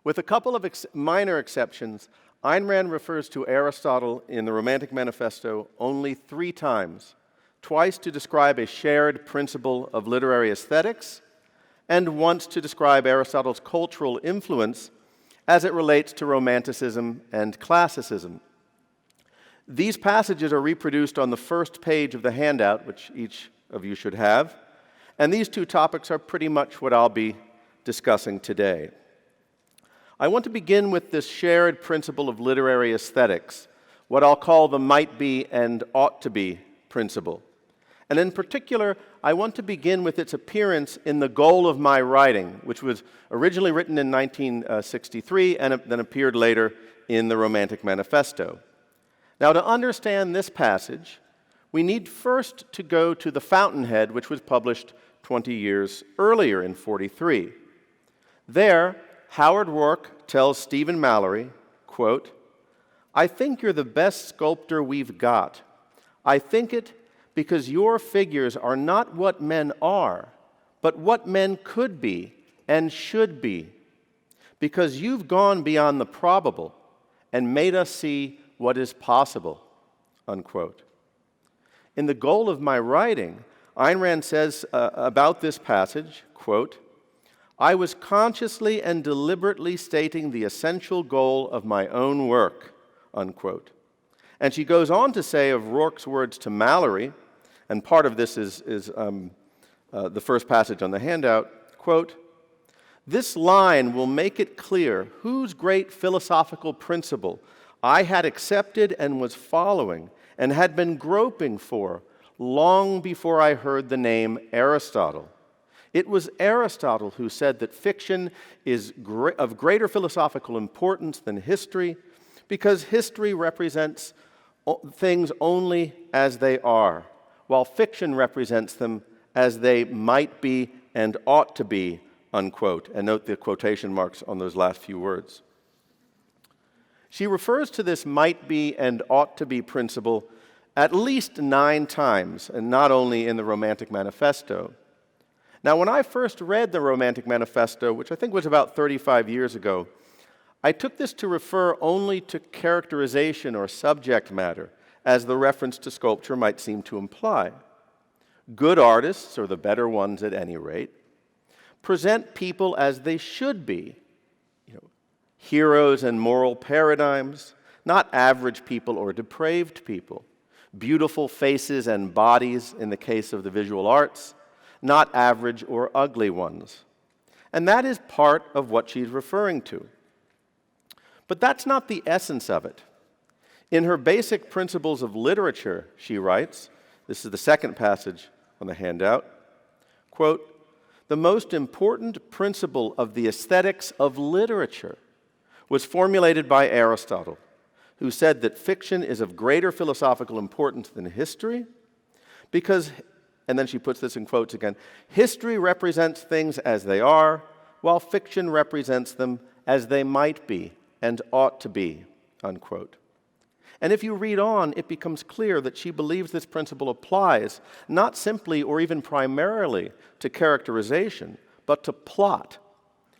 With a couple of minor exceptions, Ayn Rand refers to Aristotle in the Romantic Manifesto only 3 times, twice to describe a shared principle of literary aesthetics, and once to describe Aristotle's cultural influence as it relates to Romanticism and Classicism. These passages are reproduced on the first page of the handout, which each of you should have, and these 2 topics are pretty much what I'll be discussing today. I want to begin with this shared principle of literary aesthetics, what I'll call the might be and ought to be principle. And in particular, I want to begin with its appearance in The Goal of My Writing, which was originally written in 1963 and then appeared later in the Romantic Manifesto. Now, to understand this passage, we need first to go to The Fountainhead, which was published 20 years earlier in 1943. There, Howard Rourke tells Stephen Mallory, quote, "I think you're the best sculptor we've got. I think it because your figures are not what men are, but what men could be and should be. Because you've gone beyond the probable and made us see what is possible," unquote. In The Goal of My Writing, Ayn Rand says about this passage, quote, "I was consciously and deliberately stating the essential goal of my own work," unquote. And she goes on to say of Rourke's words to Mallory, and part of this is the first passage on the handout, quote, "This line will make it clear whose great philosophical principle I had accepted and was following and had been groping for long before I heard the name Aristotle. It was Aristotle who said that fiction is of greater philosophical importance than history because history represents things only as they are, while fiction represents them as they might be and ought to be," unquote. And note the quotation marks on those last few words. She refers to this might be and ought to be principle at least 9 times, and not only in the Romantic Manifesto. Now, when I first read the Romantic Manifesto, which I think was about 35 years ago, I took this to refer only to characterization or subject matter, as the reference to sculpture might seem to imply. Good artists, or the better ones at any rate, present people as they should be, heroes and moral paradigms, not average people or depraved people, beautiful faces and bodies in the case of the visual arts, not average or ugly ones. And that is part of what she's referring to. But that's not the essence of it. In her Basic Principles of Literature, she writes, this is the second passage on the handout, quote, "The most important principle of the aesthetics of literature was formulated by Aristotle, who said that fiction is of greater philosophical importance than history because," and then she puts this in quotes again, "history represents things as they are, while fiction represents them as they might be and ought to be," unquote. And if you read on, it becomes clear that she believes this principle applies not simply or even primarily to characterization, but to plot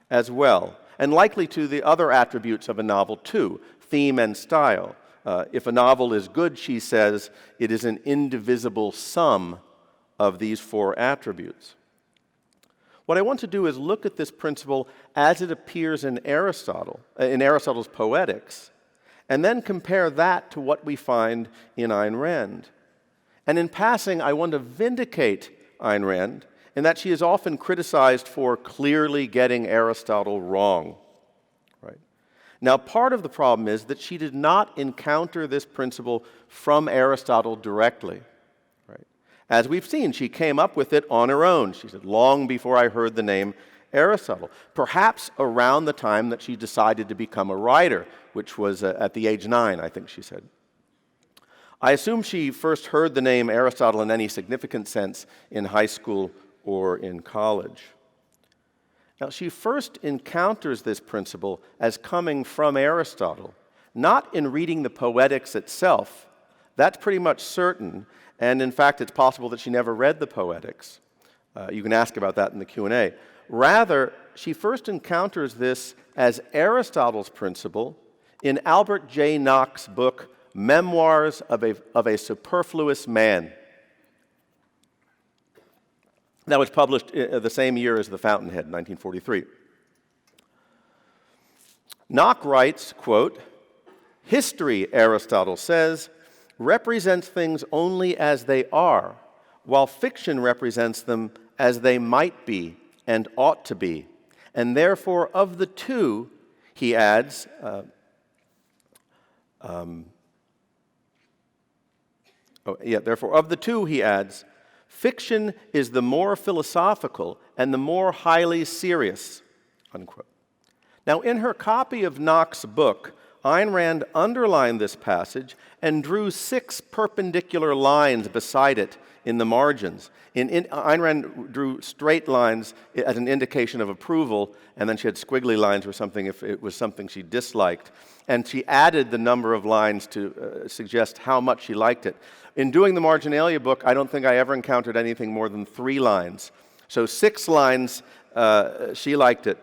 as well, and likely to the other attributes of a novel too, theme and style. If a novel is good, she says, it is an indivisible sum of these 4 attributes. What I want to do is look at this principle as it appears in Aristotle's Poetics, and then compare that to what we find in Ayn Rand. And in passing, I want to vindicate Ayn Rand in that she is often criticized for clearly getting Aristotle wrong. Right? Now, part of the problem is that she did not encounter this principle from Aristotle directly. Right? As we've seen, she came up with it on her own. She said, long before I heard the name Aristotle, perhaps around the time that she decided to become a writer, which was at the age 9, I think she said. I assume she first heard the name Aristotle in any significant sense in high school or in college. Now, she first encounters this principle as coming from Aristotle, not in reading the Poetics itself. That's pretty much certain, and in fact, it's possible that she never read the Poetics. You can ask about that in the Q&A. Rather, she first encounters this as Aristotle's principle in Albert J. Nock's book, Memoirs of a Superfluous Man. That was published the same year as The Fountainhead, 1943. Nock writes, quote, "History, Aristotle says, represents things only as they are, while fiction represents them as they might be and ought to be. And therefore, of the two," he adds, therefore, of the two, he adds, "fiction is the more philosophical and the more highly serious," unquote. Now, in her copy of Nock's book, Ayn Rand underlined this passage and drew 6 perpendicular lines beside it in the margins. Ayn Rand drew straight lines as an indication of approval, and then she had squiggly lines or something if it was something she disliked. And she added the number of lines to suggest how much she liked it. In doing the Marginalia book, I don't think I ever encountered anything more than 3 lines. So 6 lines, she liked it.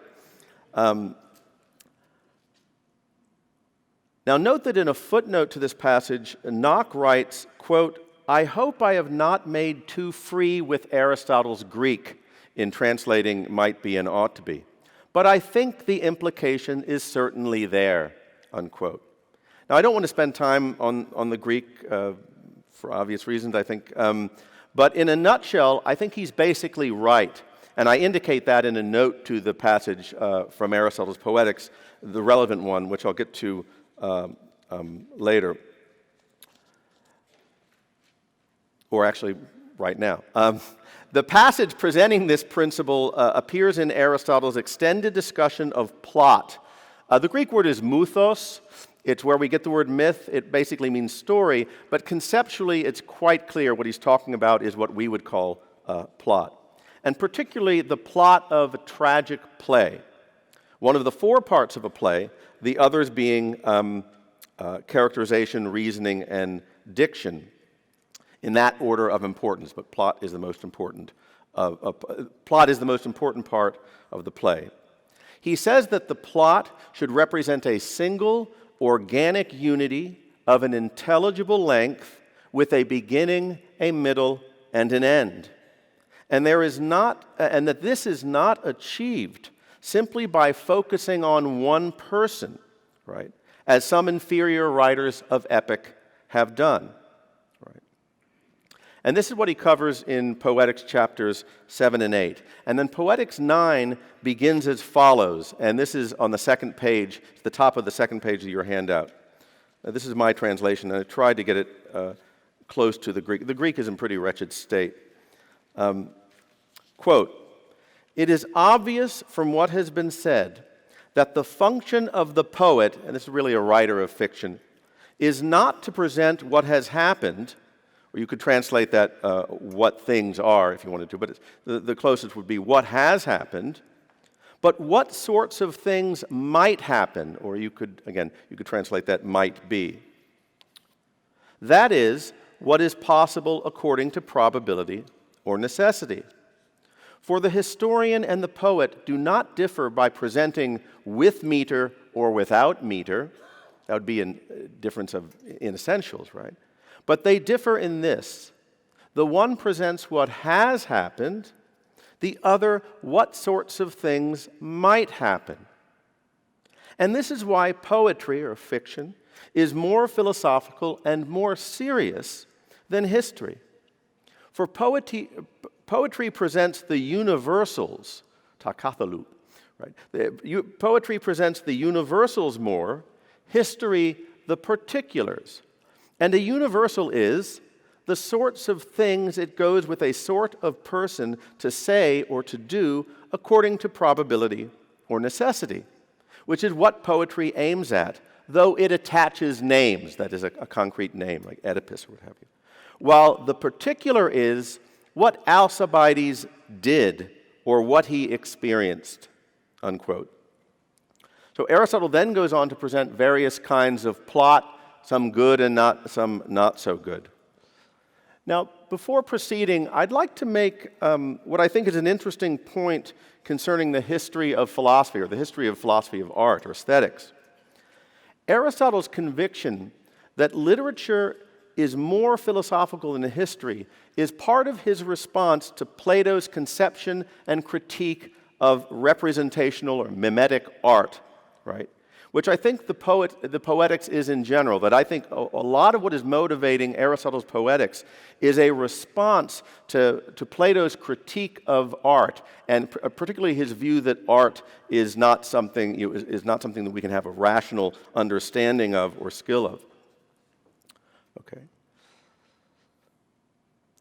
Now note that in a footnote to this passage, Nock writes, quote, "I hope I have not made too free with Aristotle's Greek in translating might be and ought to be, but I think the implication is certainly there," unquote. Now I don't want to spend time on the Greek for obvious reasons, I think, but in a nutshell, I think he's basically right. And I indicate that in a note to the passage from Aristotle's Poetics, the relevant one, which I'll get to later, or actually right now. The passage presenting this principle appears in Aristotle's extended discussion of plot. The Greek word is muthos. It's where we get the word myth. It basically means story, but conceptually it's quite clear what he's talking about is what we would call plot, and particularly the plot of a tragic play. One of the 4 parts of a play, the others being characterization, reasoning, and diction, in that order of importance. But plot is the most important. Plot is the most important part of the play. He says that the plot should represent a single, organic unity of an intelligible length, with a beginning, a middle, and an end, and that this is not achieved simply by focusing on one person, right, as some inferior writers of epic have done, right? And this is what he covers in Poetics chapters 7 and 8. And then Poetics 9 begins as follows, and this is on the second page, the top of the second page of your handout. This is my translation, and I tried to get it close to the Greek. The Greek is in pretty wretched state. Quote, "It is obvious from what has been said that the function of the poet," and this is really a writer of fiction, "is not to present what has happened," or you could translate that what things are if you wanted to, but the closest would be what has happened, but what sorts of things might happen, or you could translate that might be. That is, what is possible according to probability or necessity. For the historian and the poet do not differ by presenting with meter or without meter. That would be a difference in essentials, right? But they differ in this. The one presents what has happened, the other what sorts of things might happen. And this is why poetry, or fiction, is more philosophical and more serious than history. For poetry presents the universals, takathalu, right? Poetry presents the universals more, history the particulars. And a universal is the sorts of things it goes with a sort of person to say or to do according to probability or necessity, which is what poetry aims at, though it attaches names, that is a concrete name, like Oedipus or what have you. While the particular is what Alcibiades did or what he experienced, unquote. So Aristotle then goes on to present various kinds of plot, some good and some not so good. Now, before proceeding, I'd like to make what I think is an interesting point concerning the history of philosophy, or the history of philosophy of art, or aesthetics. Aristotle's conviction that literature is more philosophical than history is part of his response to Plato's conception and critique of representational or mimetic art, right? Which I think the poetics is in general, that I think a lot of what is motivating Aristotle's poetics is a response to Plato's critique of art, and particularly his view that art is not something that we can have a rational understanding of or skill of. Okay.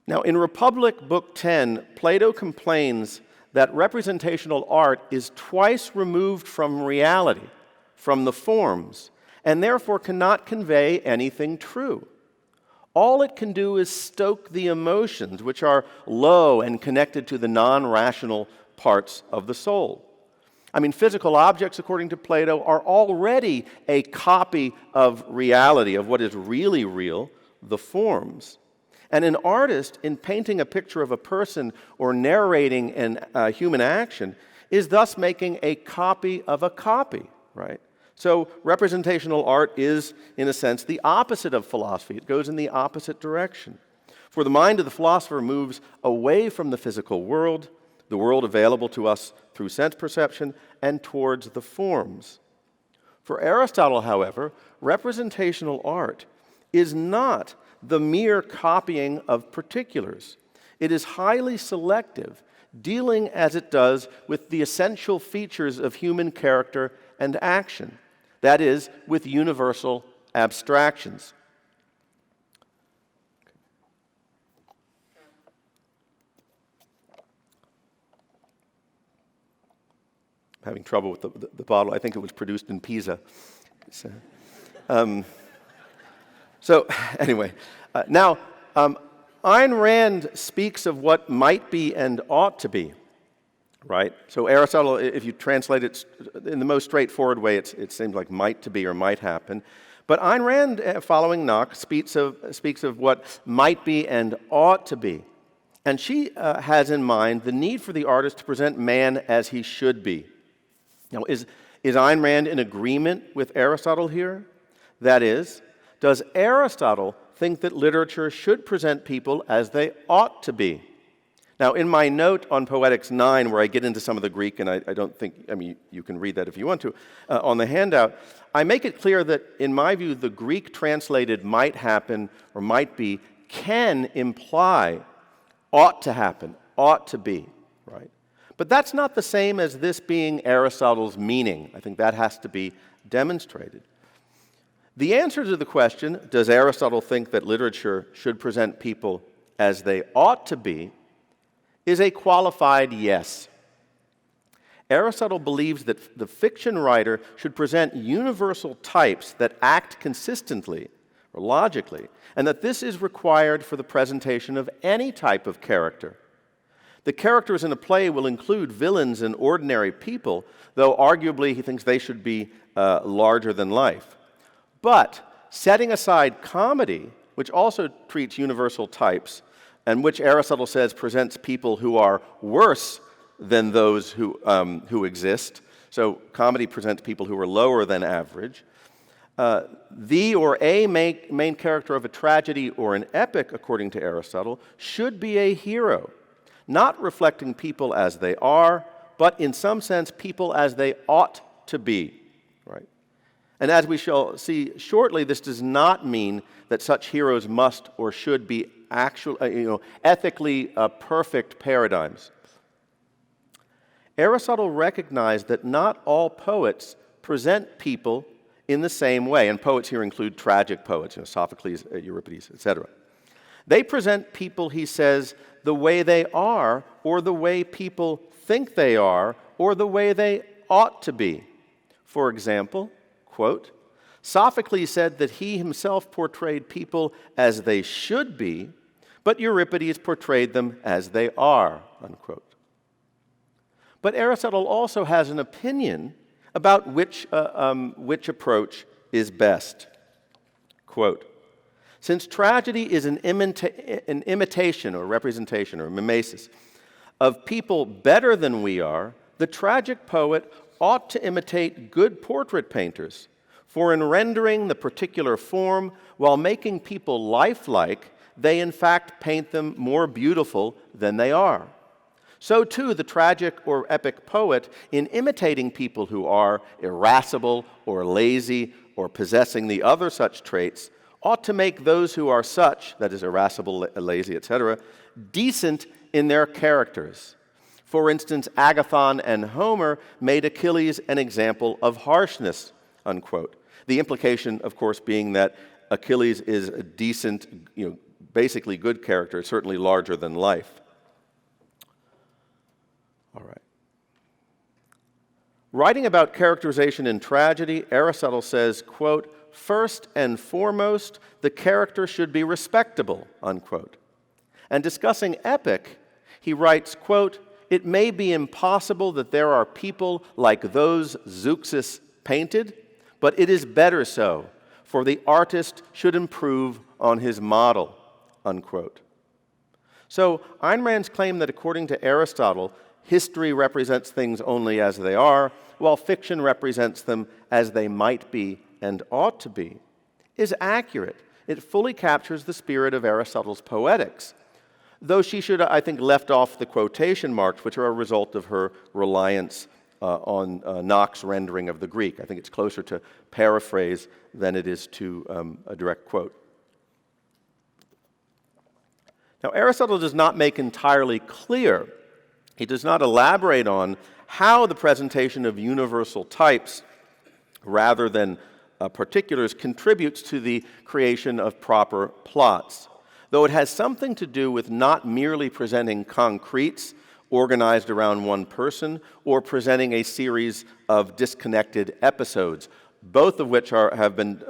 Now, in Republic, Book 10, Plato complains that representational art is twice removed from reality, from the forms, and therefore cannot convey anything true. All it can do is stoke the emotions, which are low and connected to the non-rational parts of the soul. I mean, physical objects, according to Plato, are already a copy of reality, of what is really real, the forms. And an artist, in painting a picture of a person or narrating a human action, is thus making a copy of a copy, right? So representational art is, in a sense, the opposite of philosophy. It goes in the opposite direction. For the mind of the philosopher moves away from the physical world, the world available to us through sense perception, and towards the forms. For Aristotle, however, representational art is not the mere copying of particulars. It is highly selective, dealing as it does with the essential features of human character and action, that is, with universal abstractions. I'm having trouble with the bottle. I think it was produced in Pisa. So anyway, now Ayn Rand speaks of what might be and ought to be, right? So Aristotle, if you translate it in the most straightforward way, it seems like might to be or might happen. But Ayn Rand, following Knox, speaks of what might be and ought to be. And she has in mind the need for the artist to present man as he should be. Now, is Ayn Rand in agreement with Aristotle here? That is, does Aristotle think that literature should present people as they ought to be? Now, in my note on Poetics 9, where I get into some of the Greek, and I don't think, I mean, you can read that if you want to, on the handout, I make it clear that, in my view, the Greek translated might happen or might be can imply ought to happen, ought to be, right? But that's not the same as this being Aristotle's meaning. I think that has to be demonstrated. The answer to the question, does Aristotle think that literature should present people as they ought to be, is a qualified yes. Aristotle believes that the fiction writer should present universal types that act consistently or logically, and that this is required for the presentation of any type of character. The characters in a play will include villains and ordinary people, though arguably he thinks they should be larger than life. But setting aside comedy, which also treats universal types, and which Aristotle says presents people who are worse than those who exist, so comedy presents people who are lower than average, the or a main character of a tragedy or an epic, according to Aristotle, should be a hero, not reflecting people as they are, but in some sense people as they ought to be, right? And as we shall see shortly, this does not mean that such heroes must or should be ethically perfect paradigms. Aristotle recognized that not all poets present people in the same way, and poets here include tragic poets, Sophocles, Euripides, etc. They present people, he says, the way they are, or the way people think they are, or the way they ought to be. For example, quote, Sophocles said that he himself portrayed people as they should be, but Euripides portrayed them as they are, unquote. But Aristotle also has an opinion about which approach is best. Quote, Since tragedy is an imitation or representation or mimesis of people better than we are, the tragic poet ought to imitate good portrait painters, for in rendering the particular form while making people lifelike, they in fact paint them more beautiful than they are. So too the tragic or epic poet, in imitating people who are irascible or lazy or possessing the other such traits, ought to make those who are such, that is irascible, lazy, etc., decent in their characters. For instance, Agathon and Homer made Achilles an example of harshness, unquote. The implication, of course, being that Achilles is a decent, basically good character, certainly larger than life. All right. Writing about characterization in tragedy, Aristotle says, quote, "First and foremost, the character should be respectable," unquote. And discussing epic, he writes, quote, "It may be impossible that there are people like those Zeuxis painted, but it is better so, for the artist should improve on his model," unquote. So Ayn Rand's claim that according to Aristotle, history represents things only as they are, while fiction represents them as they might be and ought to be, is accurate. It fully captures the spirit of Aristotle's Poetics, though she should, I think, left off the quotation marks, which are a result of her reliance on Knox's rendering of the Greek. I think it's closer to paraphrase than it is to a direct quote. Now, Aristotle does not make entirely clear, he does not elaborate on how the presentation of universal types rather than particulars contributes to the creation of proper plots, though it has something to do with not merely presenting concretes organized around one person or presenting a series of disconnected episodes, both of which have been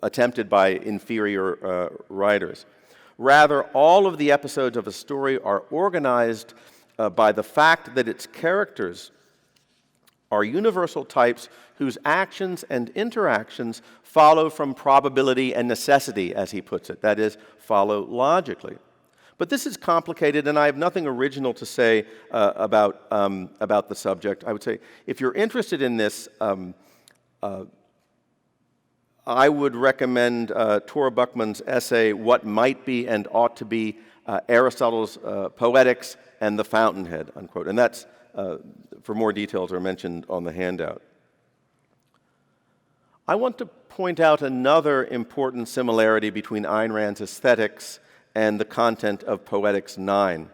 attempted by inferior writers. Rather, all of the episodes of a story are organized by the fact that its characters are universal types whose actions and interactions follow from probability and necessity, as he puts it, that is, follow logically. But this is complicated, and I have nothing original to say about the subject. I would say, if you're interested in this, I would recommend Tora Buchman's essay, "What Might Be and Ought to Be, Aristotle's Poetics and the Fountainhead," unquote. And that's, for more details, are mentioned on the handout. I want to point out another important similarity between Ayn Rand's aesthetics and the content of Poetics 9.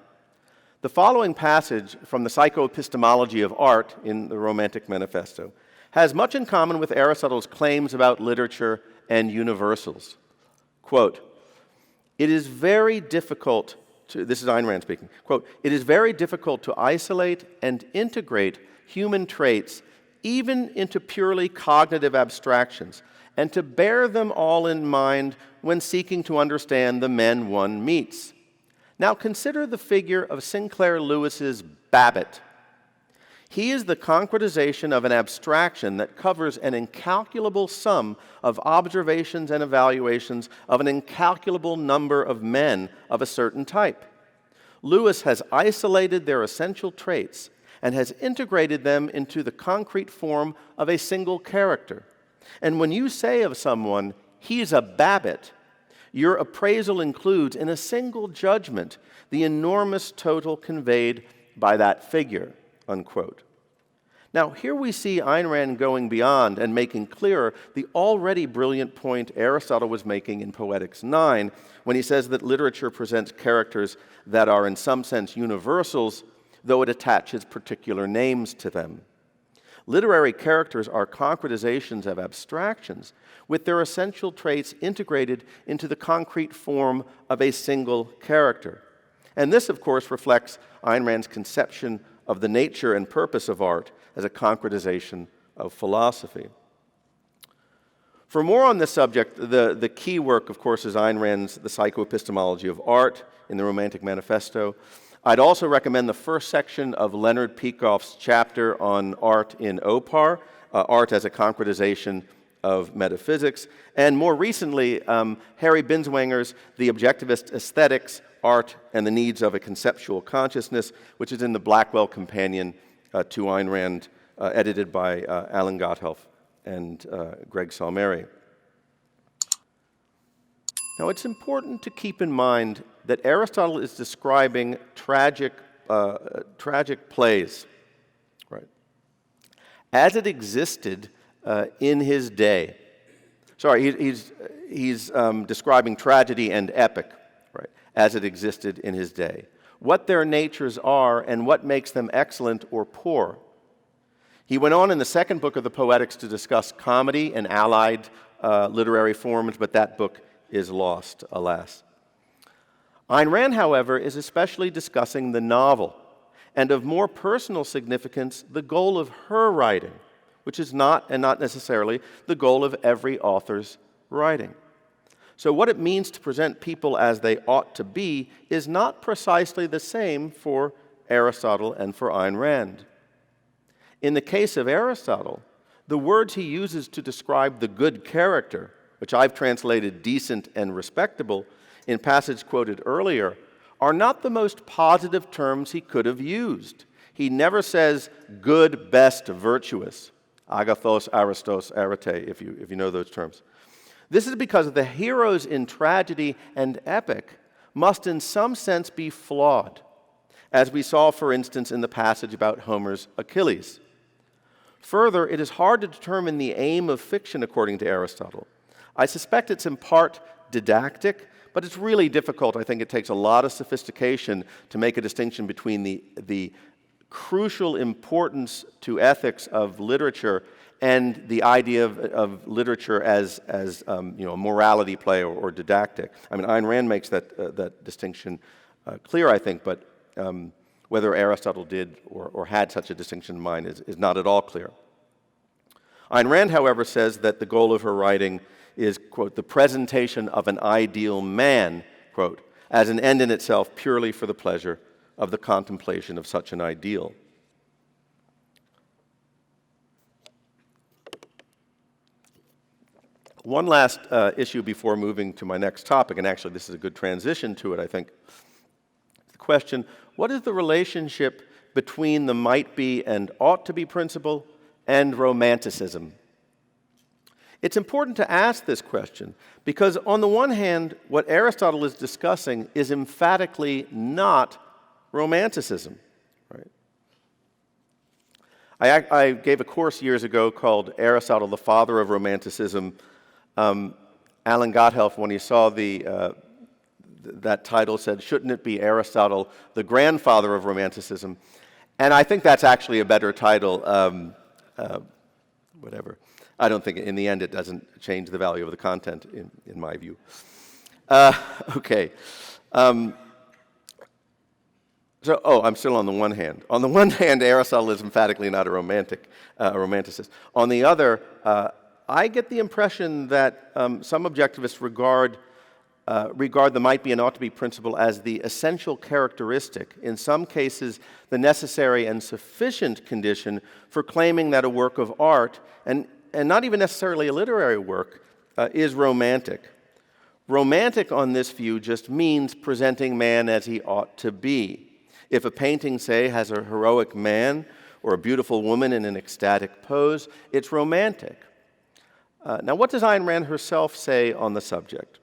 The following passage from the Psychoepistemology of Art in the Romantic Manifesto has much in common with Aristotle's claims about literature and universals. Quote, "It is very difficult to," this is Ayn Rand speaking, quote, "It is very difficult to isolate and integrate human traits even into purely cognitive abstractions, and to bear them all in mind when seeking to understand the men one meets. Now consider the figure of Sinclair Lewis's Babbitt. He is the concretization of an abstraction that covers an incalculable sum of observations and evaluations of an incalculable number of men of a certain type. Lewis has isolated their essential traits and has integrated them into the concrete form of a single character. And when you say of someone, 'He's a Babbitt,' your appraisal includes in a single judgment the enormous total conveyed by that figure," unquote. Now, here we see Ayn Rand going beyond and making clearer the already brilliant point Aristotle was making in Poetics 9 when he says that literature presents characters that are in some sense universals, though it attaches particular names to them. Literary characters are concretizations of abstractions, with their essential traits integrated into the concrete form of a single character. And this, of course, reflects Ayn Rand's conception of the nature and purpose of art as a concretization of philosophy. For more on this subject, the key work, of course, is Ayn Rand's The Psychoepistemology of Art in the Romantic Manifesto. I'd also recommend the first section of Leonard Peikoff's chapter on art in Opar, art as a concretization of metaphysics, and more recently, Harry Binswanger's The Objectivist Aesthetics, Art, and the Needs of a Conceptual Consciousness, which is in the Blackwell Companion to Ayn Rand, edited by Alan Gotthelf and Greg Salmeri. Now, it's important to keep in mind that Aristotle is describing tragic plays, right, as it existed in his day. Sorry, he's describing tragedy and epic, right, as it existed in his day. What their natures are and what makes them excellent or poor. He went on in the second book of the Poetics to discuss comedy and allied literary forms, but that book is lost, alas. Ayn Rand, however, is especially discussing the novel, and of more personal significance, the goal of her writing, which is not, and not necessarily, the goal of every author's writing. So what it means to present people as they ought to be is not precisely the same for Aristotle and for Ayn Rand. In the case of Aristotle, the words he uses to describe the good character, which I've translated decent and respectable, in passage quoted earlier, are not the most positive terms he could have used. He never says good, best, virtuous, agathos, aristos, arete, if you know those terms. This is because the heroes in tragedy and epic must in some sense be flawed, as we saw, for instance, in the passage about Homer's Achilles. Further, it is hard to determine the aim of fiction according to Aristotle. I suspect it's in part didactic, but it's really difficult. I think it takes a lot of sophistication to make a distinction between the crucial importance to ethics of literature and the idea of literature as a morality play or didactic. I mean, Ayn Rand makes that distinction clear, I think, but whether Aristotle did or had such a distinction in mind is not at all clear. Ayn Rand, however, says that the goal of her writing is, quote, the presentation of an ideal man, quote, as an end in itself purely for the pleasure of the contemplation of such an ideal. One last issue before moving to my next topic, and actually this is a good transition to it, I think. The question, what is the relationship between the might be and ought to be principle and romanticism? It's important to ask this question because, on the one hand, what Aristotle is discussing is emphatically not romanticism. Right? I gave a course years ago called Aristotle, the Father of Romanticism. Alan Gotthelf, when he saw that title, said, shouldn't it be Aristotle, the grandfather of Romanticism? And I think that's actually a better title, whatever. I don't think, in the end, it doesn't change the value of the content, in my view. Okay. I'm still on the one hand. On the one hand, Aristotle is emphatically not a romanticist. On the other, I get the impression that some objectivists regard the might be and ought to be principle as the essential characteristic, in some cases the necessary and sufficient condition for claiming that a work of art, and not even necessarily a literary work, is romantic. Romantic on this view just means presenting man as he ought to be. If a painting, say, has a heroic man or a beautiful woman in an ecstatic pose, it's romantic. Now, what does Ayn Rand herself say on the subject?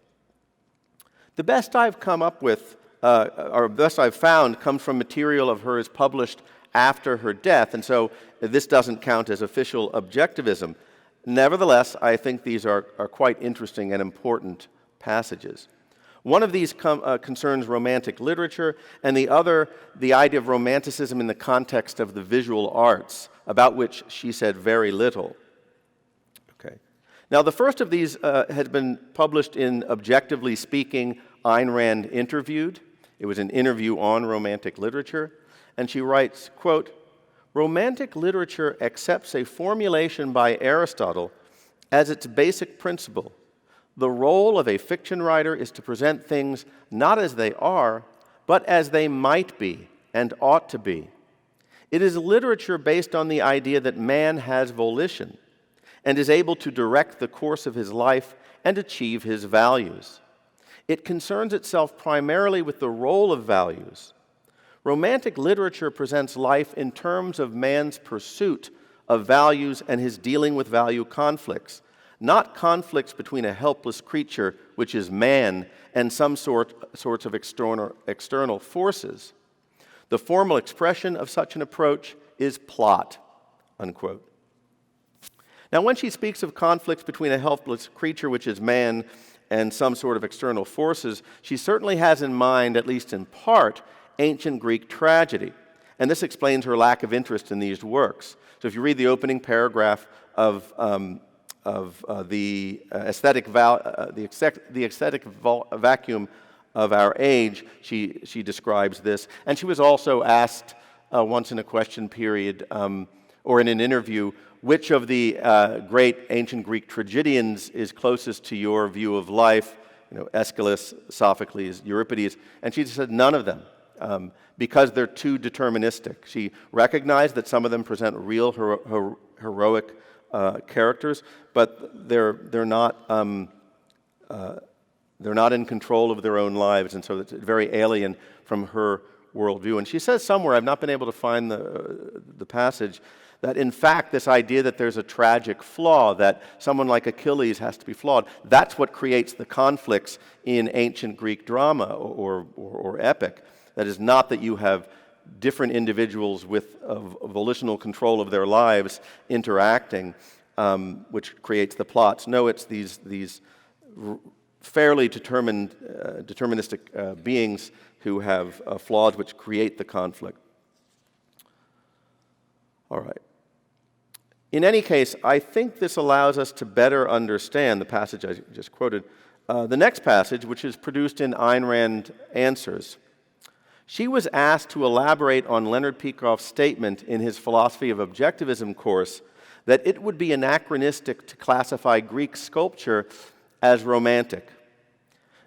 The best I've come up with, or best I've found, comes from material of hers published after her death, and so this doesn't count as official objectivism. Nevertheless, I think these are quite interesting and important passages. One of these concerns romantic literature, and the other, the idea of romanticism in the context of the visual arts, about which she said very little. Okay. Now, the first of these had been published in Objectively Speaking, Ayn Rand Interviewed. It was an interview on romantic literature, and she writes, quote, romantic literature accepts a formulation by Aristotle as its basic principle. The role of a fiction writer is to present things not as they are, but as they might be and ought to be. It is literature based on the idea that man has volition, and is able to direct the course of his life and achieve his values. It concerns itself primarily with the role of values. Romantic literature presents life in terms of man's pursuit of values and his dealing with value conflicts, not conflicts between a helpless creature, which is man, and some sorts of external forces. The formal expression of such an approach is plot, unquote. Now, when she speaks of conflicts between a helpless creature, which is man, and some sort of external forces, she certainly has in mind, at least in part, ancient Greek tragedy. And this explains her lack of interest in these works. So if you read the opening paragraph of the aesthetic vacuum of our age, she describes this. And she was also asked once in a question period or in an interview, which of the great ancient Greek tragedians is closest to your view of life? Aeschylus, Sophocles, Euripides. And she said none of them, because they're too deterministic. She recognized that some of them present real heroic characters, but they're not in control of their own lives, and so it's very alien from her worldview. And she says somewhere, I've not been able to find the passage, that in fact this idea that there's a tragic flaw, that someone like Achilles has to be flawed, that's what creates the conflicts in ancient Greek drama or epic. That is not that you have different individuals with volitional control of their lives interacting, which creates the plots. No, it's these fairly deterministic beings who have flaws which create the conflict. All right. In any case, I think this allows us to better understand the passage I just quoted. The next passage, which is produced in Ayn Rand Answers. She was asked to elaborate on Leonard Peikoff's statement in his Philosophy of Objectivism course that it would be anachronistic to classify Greek sculpture as romantic.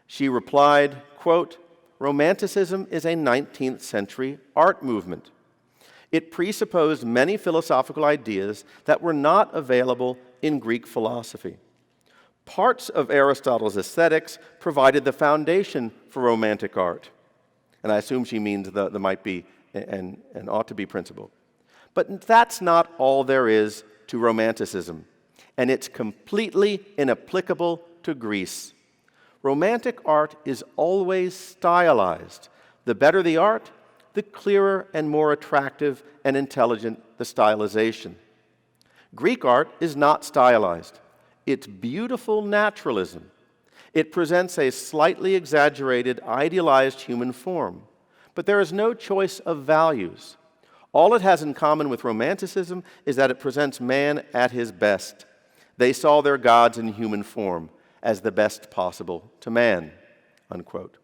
She replied, quote, "Romanticism is a 19th century art movement. It presupposed many philosophical ideas that were not available in Greek philosophy. Parts of Aristotle's aesthetics provided the foundation for romantic art." And I assume she means the might be and ought to be principle. But that's not all there is to Romanticism, and it's completely inapplicable to Greece. Romantic art is always stylized. The better the art, the clearer and more attractive and intelligent the stylization. Greek art is not stylized. It's beautiful naturalism. It presents a slightly exaggerated, idealized human form. But there is no choice of values. All it has in common with Romanticism is that it presents man at his best. They saw their gods in human form as the best possible to man, unquote.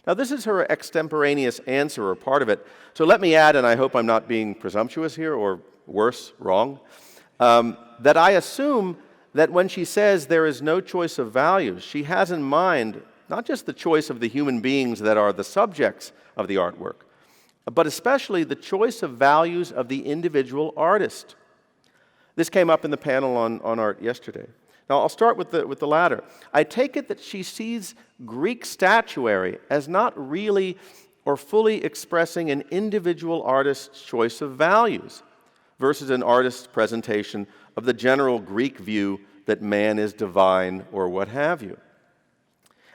Now, this is her extemporaneous answer, or part of it. So let me add, and I hope I'm not being presumptuous here, or worse, wrong, that I assume that when she says there is no choice of values, she has in mind not just the choice of the human beings that are the subjects of the artwork, but especially the choice of values of the individual artist. This came up in the panel on art yesterday. Now, I'll start with the latter. I take it that she sees Greek statuary as not really or fully expressing an individual artist's choice of values versus an artist's presentation of the general Greek view that man is divine or what have you.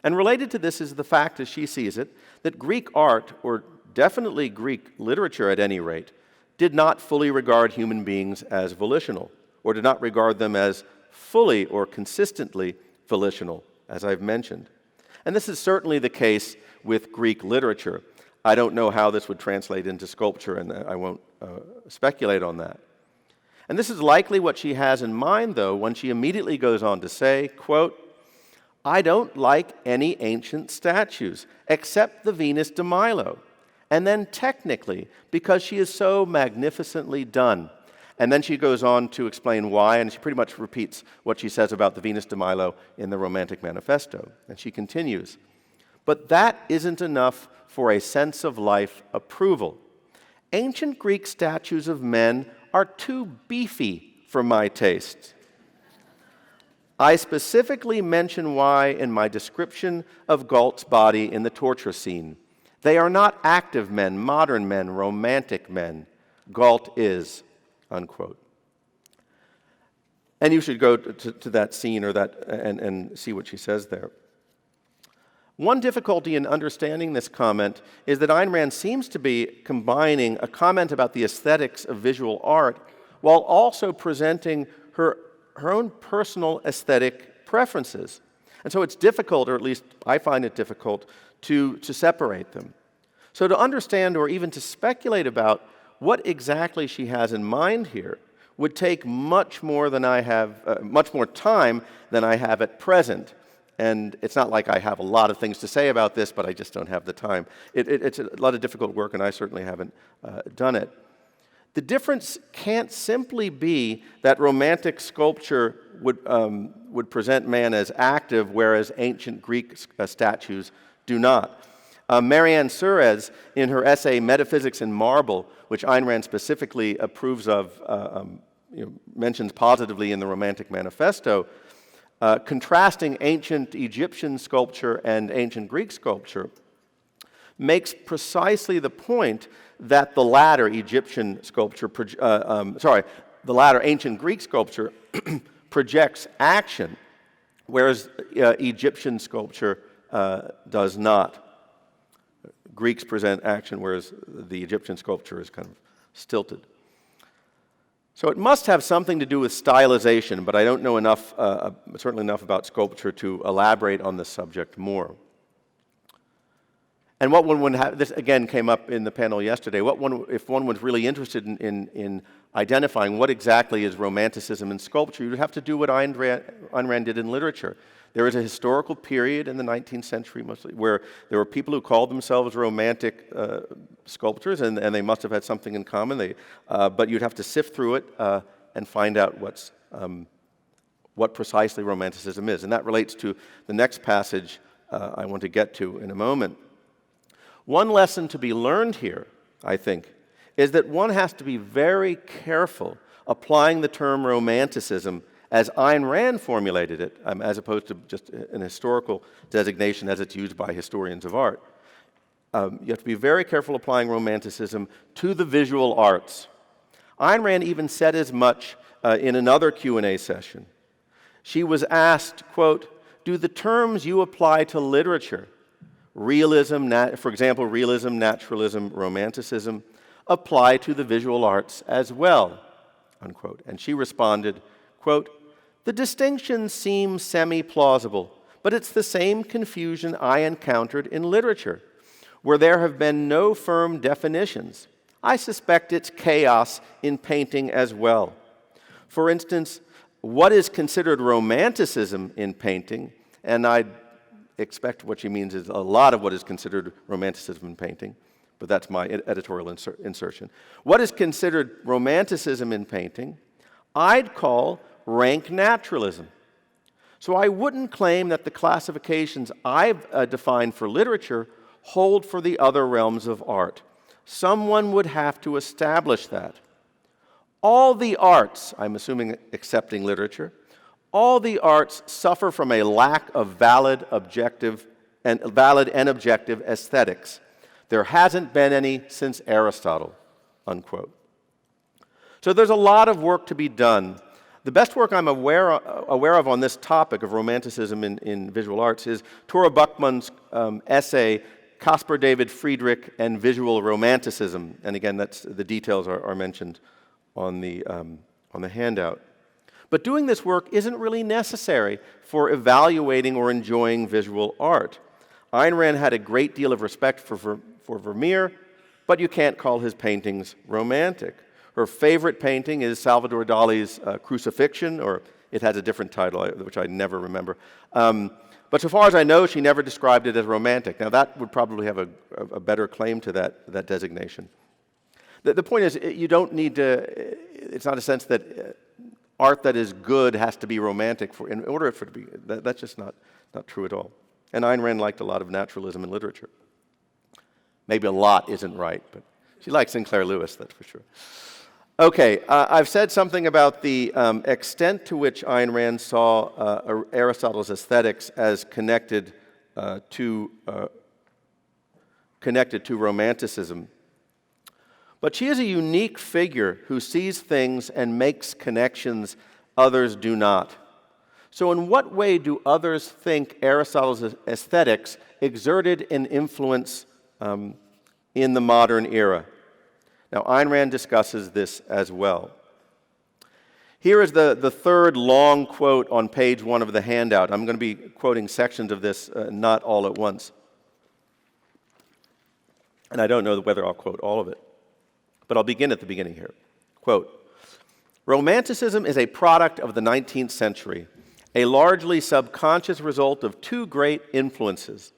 And related to this is the fact, as she sees it, that Greek art, or definitely Greek literature at any rate, did not fully regard human beings as volitional, or did not regard them as fully or consistently volitional, as I've mentioned. And this is certainly the case with Greek literature. I don't know how this would translate into sculpture, and I won't speculate on that. And this is likely what she has in mind, though, when she immediately goes on to say, quote, "I don't like any ancient statues, except the Venus de Milo. And then technically, because she is so magnificently done." And then she goes on to explain why, and she pretty much repeats what she says about the Venus de Milo in the Romantic Manifesto. And she continues, "But that isn't enough for a sense of life approval. Ancient Greek statues of men are too beefy for my taste." I specifically mention why in my description of Galt's body in the torture scene. They are not active men, modern men, romantic men. Galt is, unquote. And you should go to that scene or that and see what she says there. One difficulty in understanding this comment is that Ayn Rand seems to be combining a comment about the aesthetics of visual art while also presenting her own personal aesthetic preferences. And so it's difficult, or at least I find it difficult, to separate them. So to understand or even to speculate about what exactly she has in mind here would take much more time than I have at present. And it's not like I have a lot of things to say about this, but I just don't have the time. It's a lot of difficult work, and I certainly haven't done it. The difference can't simply be that romantic sculpture would present man as active, whereas ancient Greek statues do not. Marianne Suarez, in her essay Metaphysics in Marble, which Ayn Rand specifically approves of, mentions positively in the Romantic Manifesto, contrasting ancient Egyptian sculpture and ancient Greek sculpture, makes precisely the point that the latter Egyptian sculpture, the latter ancient Greek sculpture projects action, whereas Egyptian sculpture does not. Greeks present action, whereas the Egyptian sculpture is kind of stilted. So it must have something to do with stylization, but I don't know enough, certainly enough about sculpture to elaborate on this subject more. And what one would have, this again came up in the panel yesterday, if one was really interested in identifying what exactly is Romanticism in sculpture, you'd have to do what Ayn Rand did in literature. There was a historical period in the 19th century mostly where there were people who called themselves romantic sculptors, and they must have had something in common. But you'd have to sift through it and find out what precisely Romanticism is. And that relates to the next passage I want to get to in a moment. One lesson to be learned here, I think, is that one has to be very careful applying the term Romanticism as Ayn Rand formulated it, as opposed to just an historical designation as it's used by historians of art. You have to be very careful applying Romanticism to the visual arts. Ayn Rand even said as much in another Q&A session. She was asked, quote, "Do the terms you apply to literature, realism, for example, realism, naturalism, Romanticism, apply to the visual arts as well?" Unquote. And she responded, quote, "The distinction seems semi-plausible, but it's the same confusion I encountered in literature, where there have been no firm definitions. I suspect it's chaos in painting as well. For instance, what is considered Romanticism in painting, and I expect what she means is a lot of what is considered Romanticism in painting, but that's my editorial insertion. What is considered Romanticism in painting, I'd call rank naturalism. So I wouldn't claim that the classifications I've defined for literature hold for the other realms of art. Someone would have to establish that. All the arts, I'm assuming excepting literature, all the arts suffer from a lack of valid and objective aesthetics. There hasn't been any since Aristotle," unquote. So there's a lot of work to be done. The best work I'm aware of on this topic of Romanticism in visual arts is Tora Buchmann's essay, Caspar David Friedrich and Visual Romanticism. And again, the details are mentioned on the handout. But doing this work isn't really necessary for evaluating or enjoying visual art. Ayn Rand had a great deal of respect for Vermeer, but you can't call his paintings romantic. Her favorite painting is Salvador Dali's Crucifixion, or it has a different title, which I never remember. But so far as I know, she never described it as romantic. Now, that would probably have a better claim to that designation. The point is, you don't need to, it's not a sense that art that is good has to be romantic in order for it to be. That's just not true at all. And Ayn Rand liked a lot of naturalism in literature. Maybe a lot isn't right, but she liked Sinclair Lewis, that's for sure. Okay, I've said something about the extent to which Ayn Rand saw Aristotle's aesthetics as connected to Romanticism. But she is a unique figure who sees things and makes connections others do not. So in what way do others think Aristotle's aesthetics exerted an influence in the modern era? Now, Ayn Rand discusses this as well. Here is the third long quote on page 1 of the handout. I'm going to be quoting sections of this, not all at once. And I don't know whether I'll quote all of it. But I'll begin at the beginning here. Quote, "Romanticism is a product of the 19th century, a largely subconscious result of two great influences: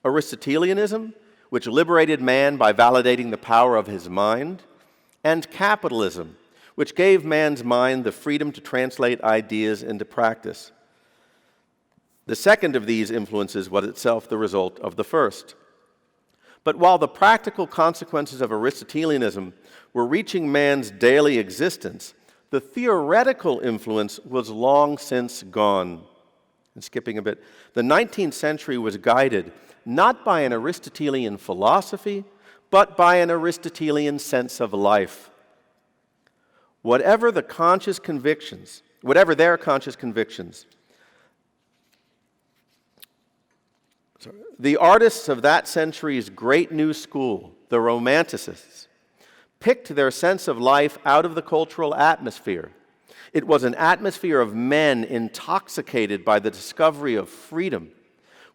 Aristotelianism, which liberated man by validating the power of his mind, and capitalism, which gave man's mind the freedom to translate ideas into practice. The second of these influences was itself the result of the first. But while the practical consequences of Aristotelianism were reaching man's daily existence, the theoretical influence was long since gone." And skipping a bit, "The 19th century was guided not by an Aristotelian philosophy, but by an Aristotelian sense of life. Whatever their conscious convictions, the artists of that century's great new school, the Romanticists, picked their sense of life out of the cultural atmosphere. It was an atmosphere of men intoxicated by the discovery of freedom,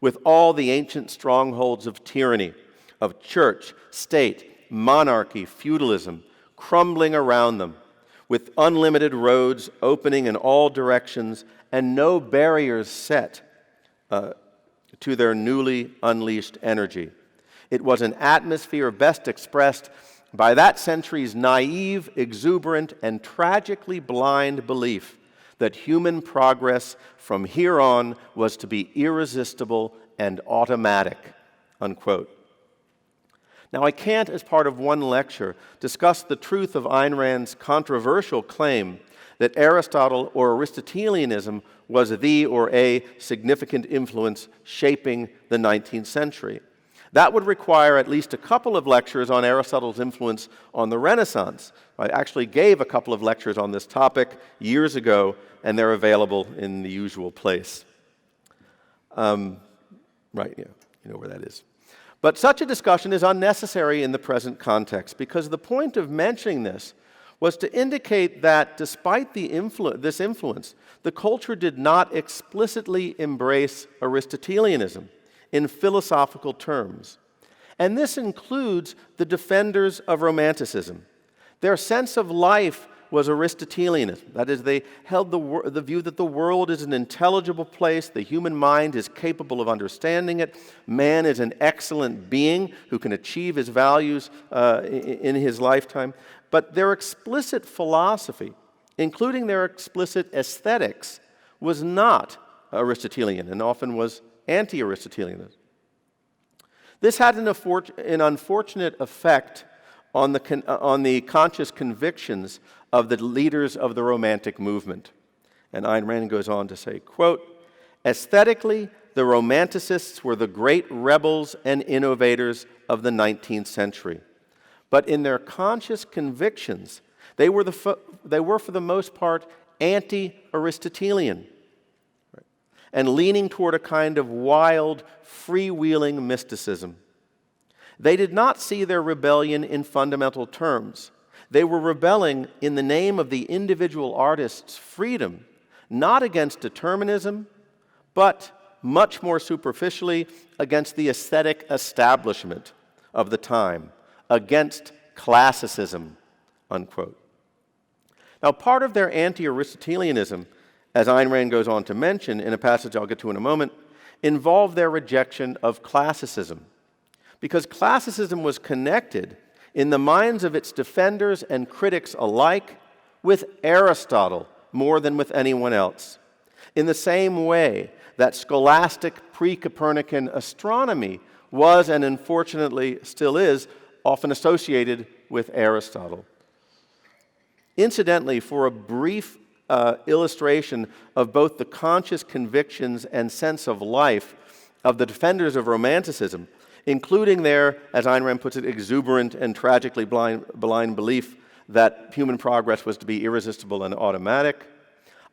with all the ancient strongholds of tyranny, of church, state, monarchy, feudalism, crumbling around them, with unlimited roads opening in all directions and no barriers set to their newly unleashed energy. It was an atmosphere best expressed by that century's naive, exuberant, and tragically blind belief that human progress from here on was to be irresistible and automatic," unquote. Now, I can't, as part of one lecture, discuss the truth of Ayn Rand's controversial claim that Aristotle or Aristotelianism was the or a significant influence shaping the 19th century. That would require at least a couple of lectures on Aristotle's influence on the Renaissance. I actually gave a couple of lectures on this topic years ago, and they're available in the usual place. Right, yeah, you know where that is. But such a discussion is unnecessary in the present context, because the point of mentioning this was to indicate that despite this influence, the culture did not explicitly embrace Aristotelianism in philosophical terms. And this includes the defenders of Romanticism. Their sense of life was Aristotelianism. That is, they held the view that the world is an intelligible place, the human mind is capable of understanding it, man is an excellent being who can achieve his values in his lifetime. But their explicit philosophy, including their explicit aesthetics, was not Aristotelian and often was anti-Aristotelianism. This had an unfortunate effect on the conscious convictions of the leaders of the Romantic movement. And Ayn Rand goes on to say, quote, "Aesthetically, the Romanticists were the great rebels and innovators of the 19th century. But in their conscious convictions, they were for the most part anti-Aristotelian, right, and leaning toward a kind of wild, freewheeling mysticism. They did not see their rebellion in fundamental terms. They were rebelling in the name of the individual artist's freedom, not against determinism, but much more superficially against the aesthetic establishment of the time, against classicism," unquote. Now, part of their anti-Aristotelianism, as Ayn Rand goes on to mention in a passage I'll get to in a moment, involved their rejection of classicism, because classicism was connected in the minds of its defenders and critics alike with Aristotle more than with anyone else, in the same way that scholastic pre-Copernican astronomy was, and unfortunately still is, often associated with Aristotle. Incidentally, for a brief illustration of both the conscious convictions and sense of life of the defenders of Romanticism, including their, as Ayn Rand puts it, exuberant and tragically blind belief that human progress was to be irresistible and automatic,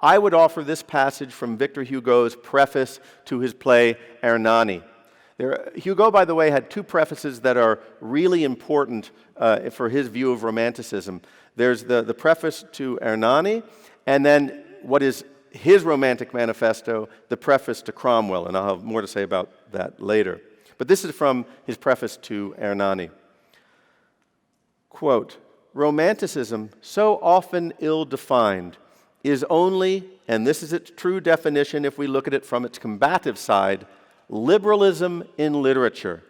I would offer this passage from Victor Hugo's preface to his play Hernani. Hugo, by the way, had two prefaces that are really important for his view of Romanticism. There's the preface to Hernani, and then what is his Romantic Manifesto, the preface to Cromwell, and I'll have more to say about that later. But this is from his preface to Hernani. Quote, "Romanticism, so often ill-defined, is only, and this is its true definition if we look at it from its combative side, liberalism in literature.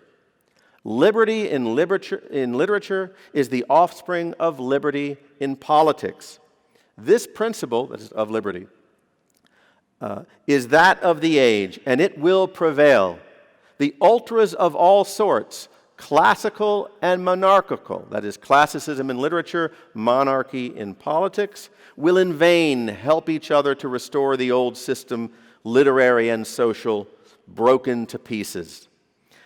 Liberty in literature is the offspring of liberty in politics. This principle, that is of liberty, is that of the age, and it will prevail. The ultras of all sorts, classical and monarchical, that is, classicism in literature, monarchy in politics, will in vain help each other to restore the old system, literary and social, broken to pieces.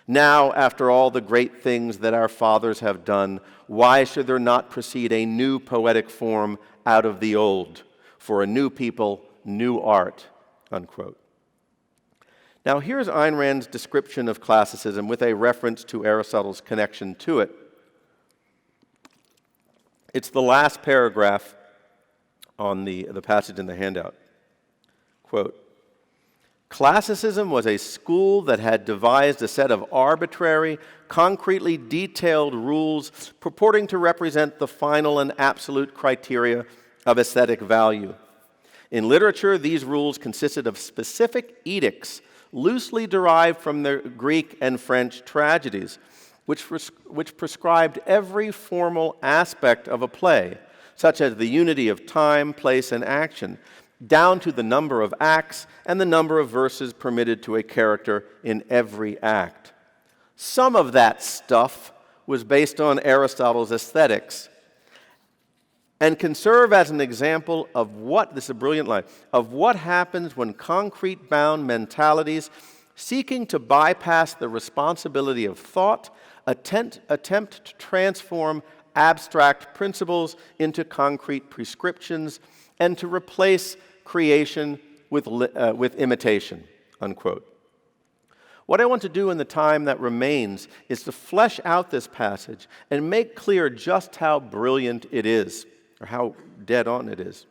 Now, after all the great things that our fathers have done, why should there not proceed a new poetic form out of the old? For a new people, new art," unquote. Now, here's Ayn Rand's description of classicism with a reference to Aristotle's connection to it. It's the last paragraph on the passage in the handout. Quote, "Classicism was a school that had devised a set of arbitrary, concretely detailed rules purporting to represent the final and absolute criteria of aesthetic value. In literature, these rules consisted of specific edicts loosely derived from the Greek and French tragedies, which prescribed every formal aspect of a play, such as the unity of time, place, and action, down to the number of acts and the number of verses permitted to a character in every act. Some of that stuff was based on Aristotle's aesthetics and can serve as an example of what, this is a brilliant line, of what happens when concrete-bound mentalities seeking to bypass the responsibility of thought attempt to transform abstract principles into concrete prescriptions and to replace creation with imitation," unquote. What I want to do in the time that remains is to flesh out this passage and make clear just how brilliant it is, or how dead on it is.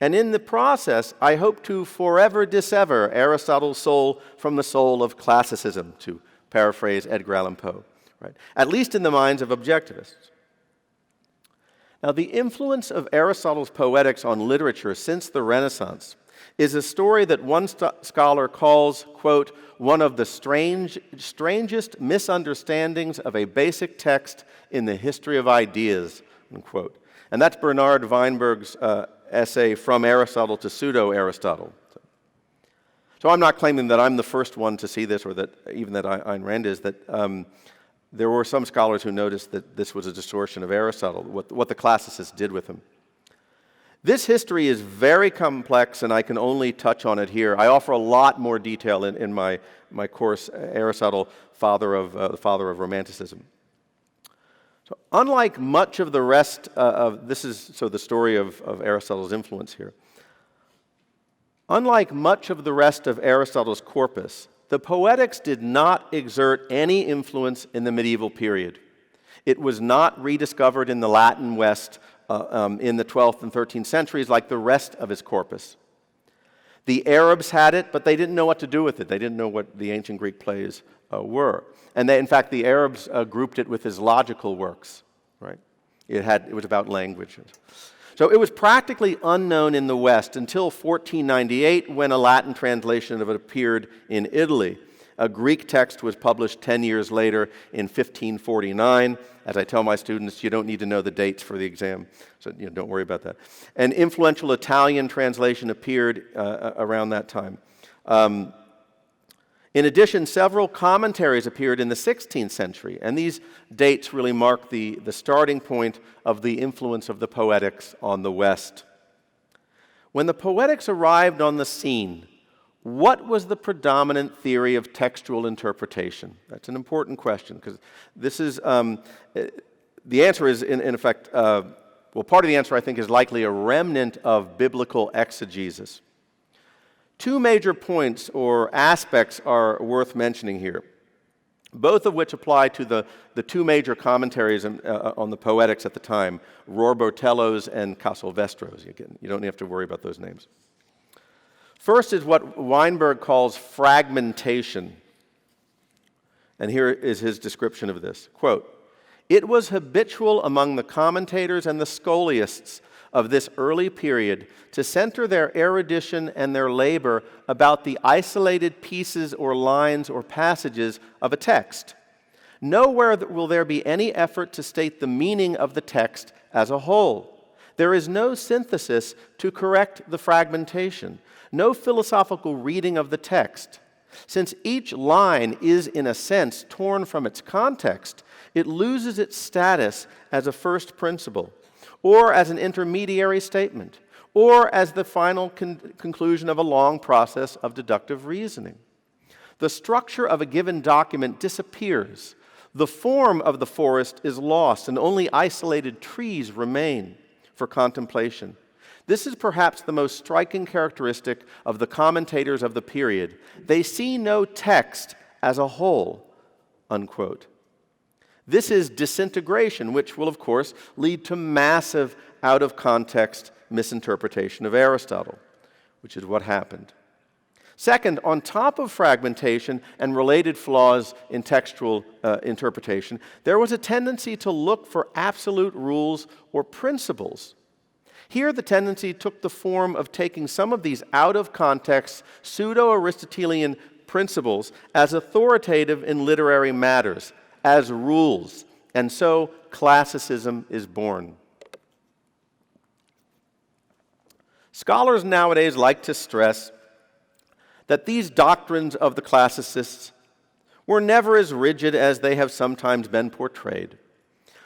And in the process, I hope to forever dissever Aristotle's soul from the soul of classicism, to paraphrase Edgar Allan Poe, right? At least in the minds of objectivists. Now, the influence of Aristotle's poetics on literature since the Renaissance is a story that one scholar calls, quote, "one of the strangest misunderstandings of a basic text in the history of ideas," unquote. And that's Bernard Weinberg's essay, From Aristotle to Pseudo-Aristotle. So I'm not claiming that I'm the first one to see this, or that even that Ayn Rand is, that there were some scholars who noticed that this was a distortion of Aristotle, what the classicists did with him. This history is very complex, and I can only touch on it here. I offer a lot more detail in my course, Aristotle, the father of Romanticism. So unlike much of the rest the story of Aristotle's influence here. Unlike much of the rest of Aristotle's corpus, the Poetics did not exert any influence in the medieval period. It was not rediscovered in the Latin West in the 12th and 13th centuries like the rest of his corpus. The Arabs had it, but they didn't know what to do with it. They didn't know what the ancient Greek plays were. And in fact, the Arabs grouped it with his logical works, right? It was about language. So it was practically unknown in the West until 1498, when a Latin translation of it appeared in Italy. A Greek text was published 10 years later in 1549. As I tell my students, you don't need to know the dates for the exam, so don't worry about that. An influential Italian translation appeared around that time. In addition, several commentaries appeared in the 16th century, and these dates really mark the starting point of the influence of the Poetics on the West. When the Poetics arrived on the scene, what was the predominant theory of textual interpretation? That's an important question, because this is, the answer is, in effect, part of the answer, I think, is likely a remnant of biblical exegesis. Two major points or aspects are worth mentioning here, both of which apply to the two major commentaries on the Poetics at the time, Rorbotello's and Castelvestro's. You don't have to worry about those names. First is what Weinberg calls fragmentation. And here is his description of this. Quote, "It was habitual among the commentators and the scholiasts of this early period to center their erudition and their labor about the isolated pieces or lines or passages of a text. Nowhere will there be any effort to state the meaning of the text as a whole. There is no synthesis to correct the fragmentation, no philosophical reading of the text. Since each line is, in a sense, torn from its context, it loses its status as a first principle, or as an intermediary statement, or as the final conclusion of a long process of deductive reasoning. The structure of a given document disappears. The form of the forest is lost, and only isolated trees remain for contemplation. This is perhaps the most striking characteristic of the commentators of the period. They see no text as a whole," unquote. This is disintegration, which will, of course, lead to massive out-of-context misinterpretation of Aristotle, which is what happened. Second, on top of fragmentation and related flaws in textual interpretation, there was a tendency to look for absolute rules or principles. Here, the tendency took the form of taking some of these out-of-context, pseudo-Aristotelian principles as authoritative in literary matters, as rules, and so classicism is born. Scholars nowadays like to stress that these doctrines of the classicists were never as rigid as they have sometimes been portrayed.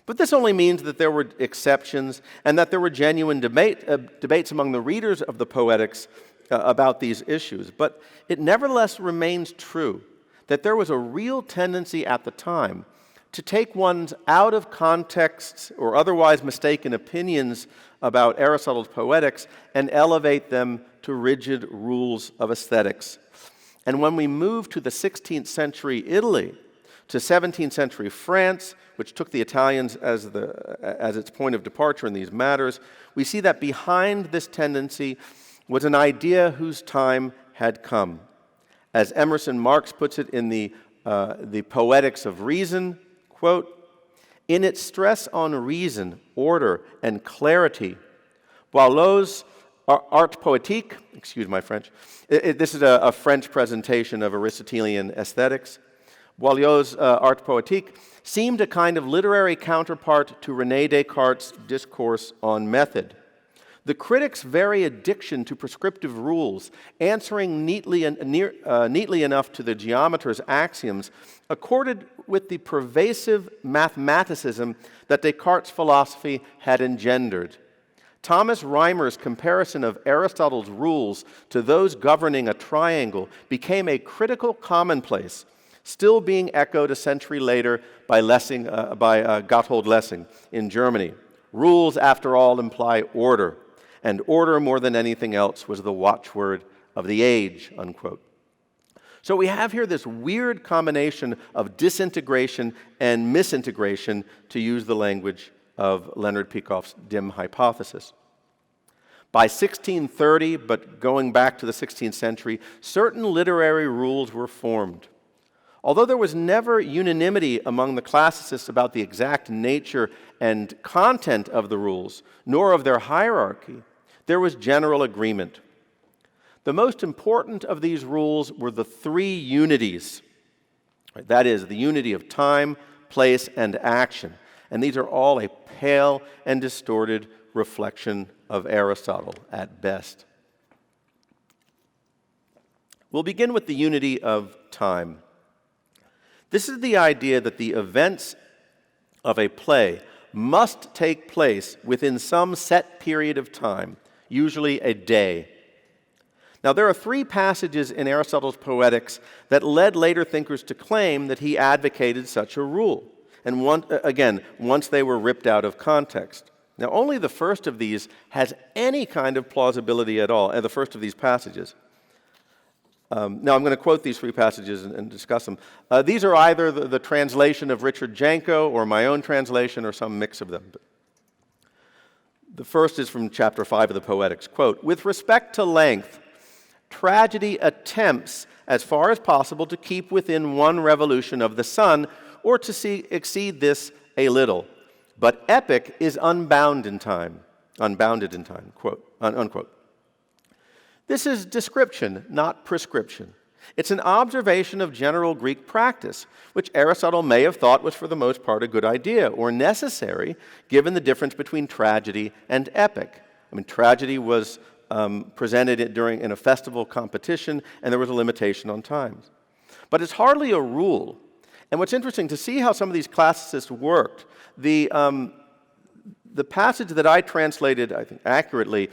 But this only means that there were exceptions and that there were genuine debates among the readers of the Poetics about these issues. But it nevertheless remains true that there was a real tendency at the time to take one's out-of-context or otherwise mistaken opinions about Aristotle's Poetics and elevate them to rigid rules of aesthetics. And when we move to the 16th century Italy, to 17th century France, which took the Italians as its point of departure in these matters, we see that behind this tendency was an idea whose time had come. As Emerson Marx puts it in the Poetics of Reason, quote, "In its stress on reason, order, and clarity, Boileau's Art Poétique," excuse my French, this is a French presentation of Aristotelian aesthetics, Boileau's Art Poétique seemed a kind of literary counterpart to René Descartes' discourse on method. The critic's very addiction to prescriptive rules, answering neatly enough to the geometer's axioms, accorded with the pervasive mathematicism that Descartes' philosophy had engendered. Thomas Reimer's comparison of Aristotle's rules to those governing a triangle became a critical commonplace, still being echoed a century later by Gotthold Lessing in Germany. Rules, after all, imply order, and order more than anything else was the watchword of the age, unquote. So we have here this weird combination of disintegration and misintegration, to use the language of Leonard Peikoff's dim hypothesis. By 1630, but going back to the 16th century, certain literary rules were formed. Although there was never unanimity among the classicists about the exact nature and content of the rules, nor of their hierarchy, there was general agreement. The most important of these rules were the three unities. That is, the unity of time, place, and action. And these are all a pale and distorted reflection of Aristotle at best. We'll begin with the unity of time. This is the idea that the events of a play must take place within some set period of time, usually a day. Now, there are three passages in Aristotle's Poetics that led later thinkers to claim that he advocated such a rule, and once they were ripped out of context. Now, only the first of these has any kind of plausibility at all, the first of these passages. Now, I'm going to quote these three passages and discuss them. These are either the translation of Richard Janko or my own translation or some mix of them. The first is from chapter 5 of the Poetics. Quote, "With respect to length, tragedy attempts as far as possible to keep within one revolution of the sun or to exceed this a little. But epic is unbounded in time, quote, unquote. This is description, not prescription. It's an observation of general Greek practice, which Aristotle may have thought was for the most part a good idea or necessary, given the difference between tragedy and epic. I mean, tragedy was presented in a festival competition, and there was a limitation on times. But it's hardly a rule. And what's interesting, to see how some of these classicists worked, the passage that I translated, I think accurately,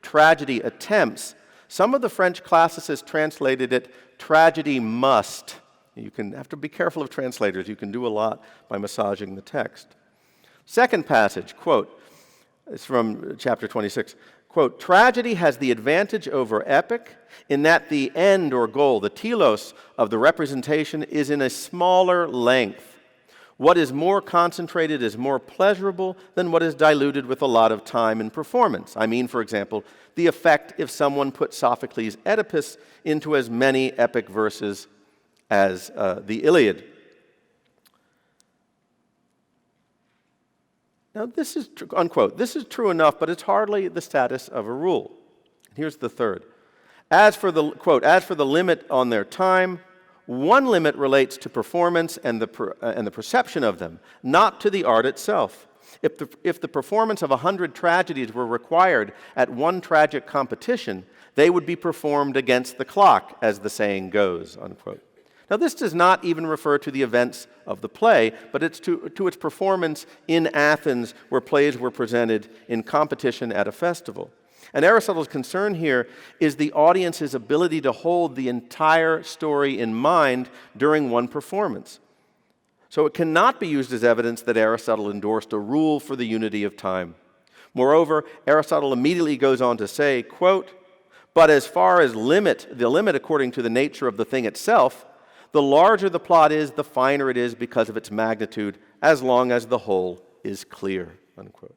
tragedy attempts, some of the French classicists translated it, tragedy must. You have to be careful of translators. You can do a lot by massaging the text. Second passage, quote, it's from chapter 26, quote, "Tragedy has the advantage over epic in that the end or goal, the telos of the representation, is in a smaller length. What is more concentrated is more pleasurable than what is diluted with a lot of time and performance. I mean, for example, the effect if someone put Sophocles' Oedipus into as many epic verses as the Iliad." Now, this is, unquote, "this is true enough, but it's hardly the status of a rule." Here's the third. As for the, quote, "as for the limit on their time, one limit relates to performance and the perception of them, not to the art itself. If the performance of 100 tragedies were required at one tragic competition, they would be performed against the clock, as the saying goes," unquote. Now, this does not even refer to the events of the play, but it's to its performance in Athens, where plays were presented in competition at a festival. And Aristotle's concern here is the audience's ability to hold the entire story in mind during one performance. So it cannot be used as evidence that Aristotle endorsed a rule for the unity of time. Moreover, Aristotle immediately goes on to say, quote, "But as far as the limit according to the nature of the thing itself, the larger the plot is, the finer it is because of its magnitude, as long as the whole is clear," unquote.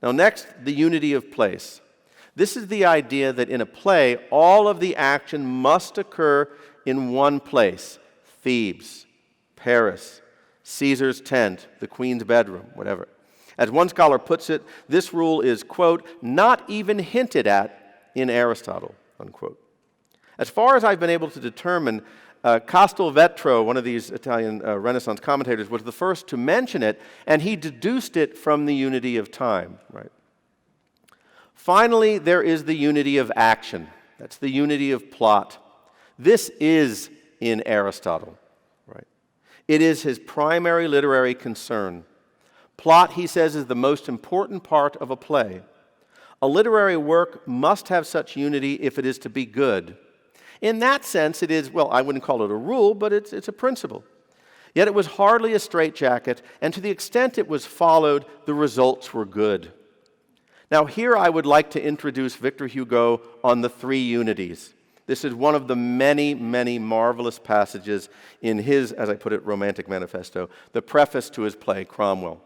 Now next, the unity of place. This is the idea that in a play, all of the action must occur in one place: Thebes, Paris, Caesar's tent, the queen's bedroom, whatever. As one scholar puts it, this rule is, quote, "not even hinted at in Aristotle," unquote. As far as I've been able to determine, Castelvetro, one of these Italian Renaissance commentators, was the first to mention it, and he deduced it from the unity of time, right? Finally, there is the unity of action. That's the unity of plot. This is in Aristotle, right? It is his primary literary concern. Plot, he says, is the most important part of a play. A literary work must have such unity if it is to be good. In that sense, it is, well, I wouldn't call it a rule, but it's a principle. Yet it was hardly a straitjacket, and to the extent it was followed, the results were good. Now here I would like to introduce Victor Hugo on the three unities. This is one of the many, many marvelous passages in his, as I put it, Romantic Manifesto, the preface to his play, Cromwell.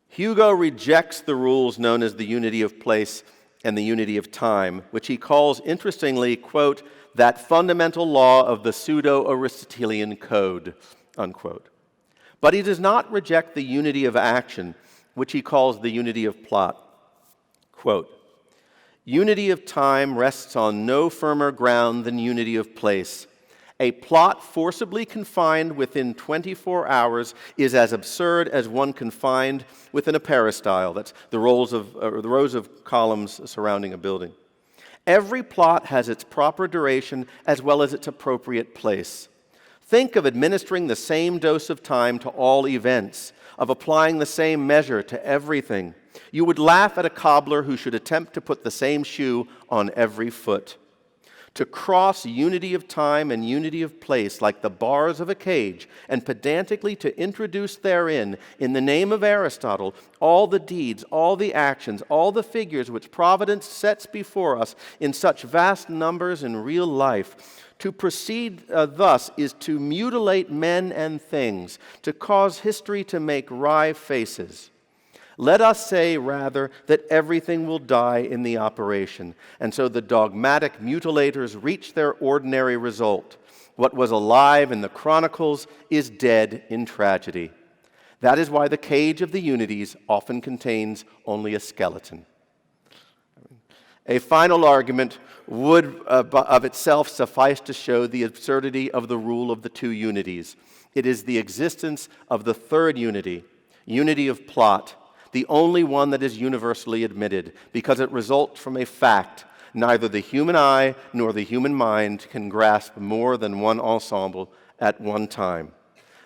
Hugo rejects the rules known as the unity of place and the unity of time, which he calls, interestingly, quote, "that fundamental law of the pseudo-Aristotelian code," unquote. But he does not reject the unity of action, which he calls the unity of plot. Quote, "Unity of time rests on no firmer ground than unity of place, A plot forcibly confined within 24 hours is as absurd as one confined within a peristyle. That's the rows of columns surrounding a building. Every plot has its proper duration as well as its appropriate place. Think of administering the same dose of time to all events, of applying the same measure to everything. You would laugh at a cobbler who should attempt to put the same shoe on every foot. To cross unity of time and unity of place like the bars of a cage, and pedantically to introduce therein, in the name of Aristotle, all the deeds, all the actions, all the figures which Providence sets before us in such vast numbers in real life. To proceed thus is to mutilate men and things, to cause history to make wry faces. Let us say, rather, that everything will die in the operation, and so the dogmatic mutilators reach their ordinary result. What was alive in the chronicles is dead in tragedy. That is why the cage of the unities often contains only a skeleton. A final argument would of itself suffice to show the absurdity of the rule of the two unities. It is the existence of the third unity, unity of plot, the only one that is universally admitted, because it results from a fact. Neither the human eye nor the human mind can grasp more than one ensemble at one time.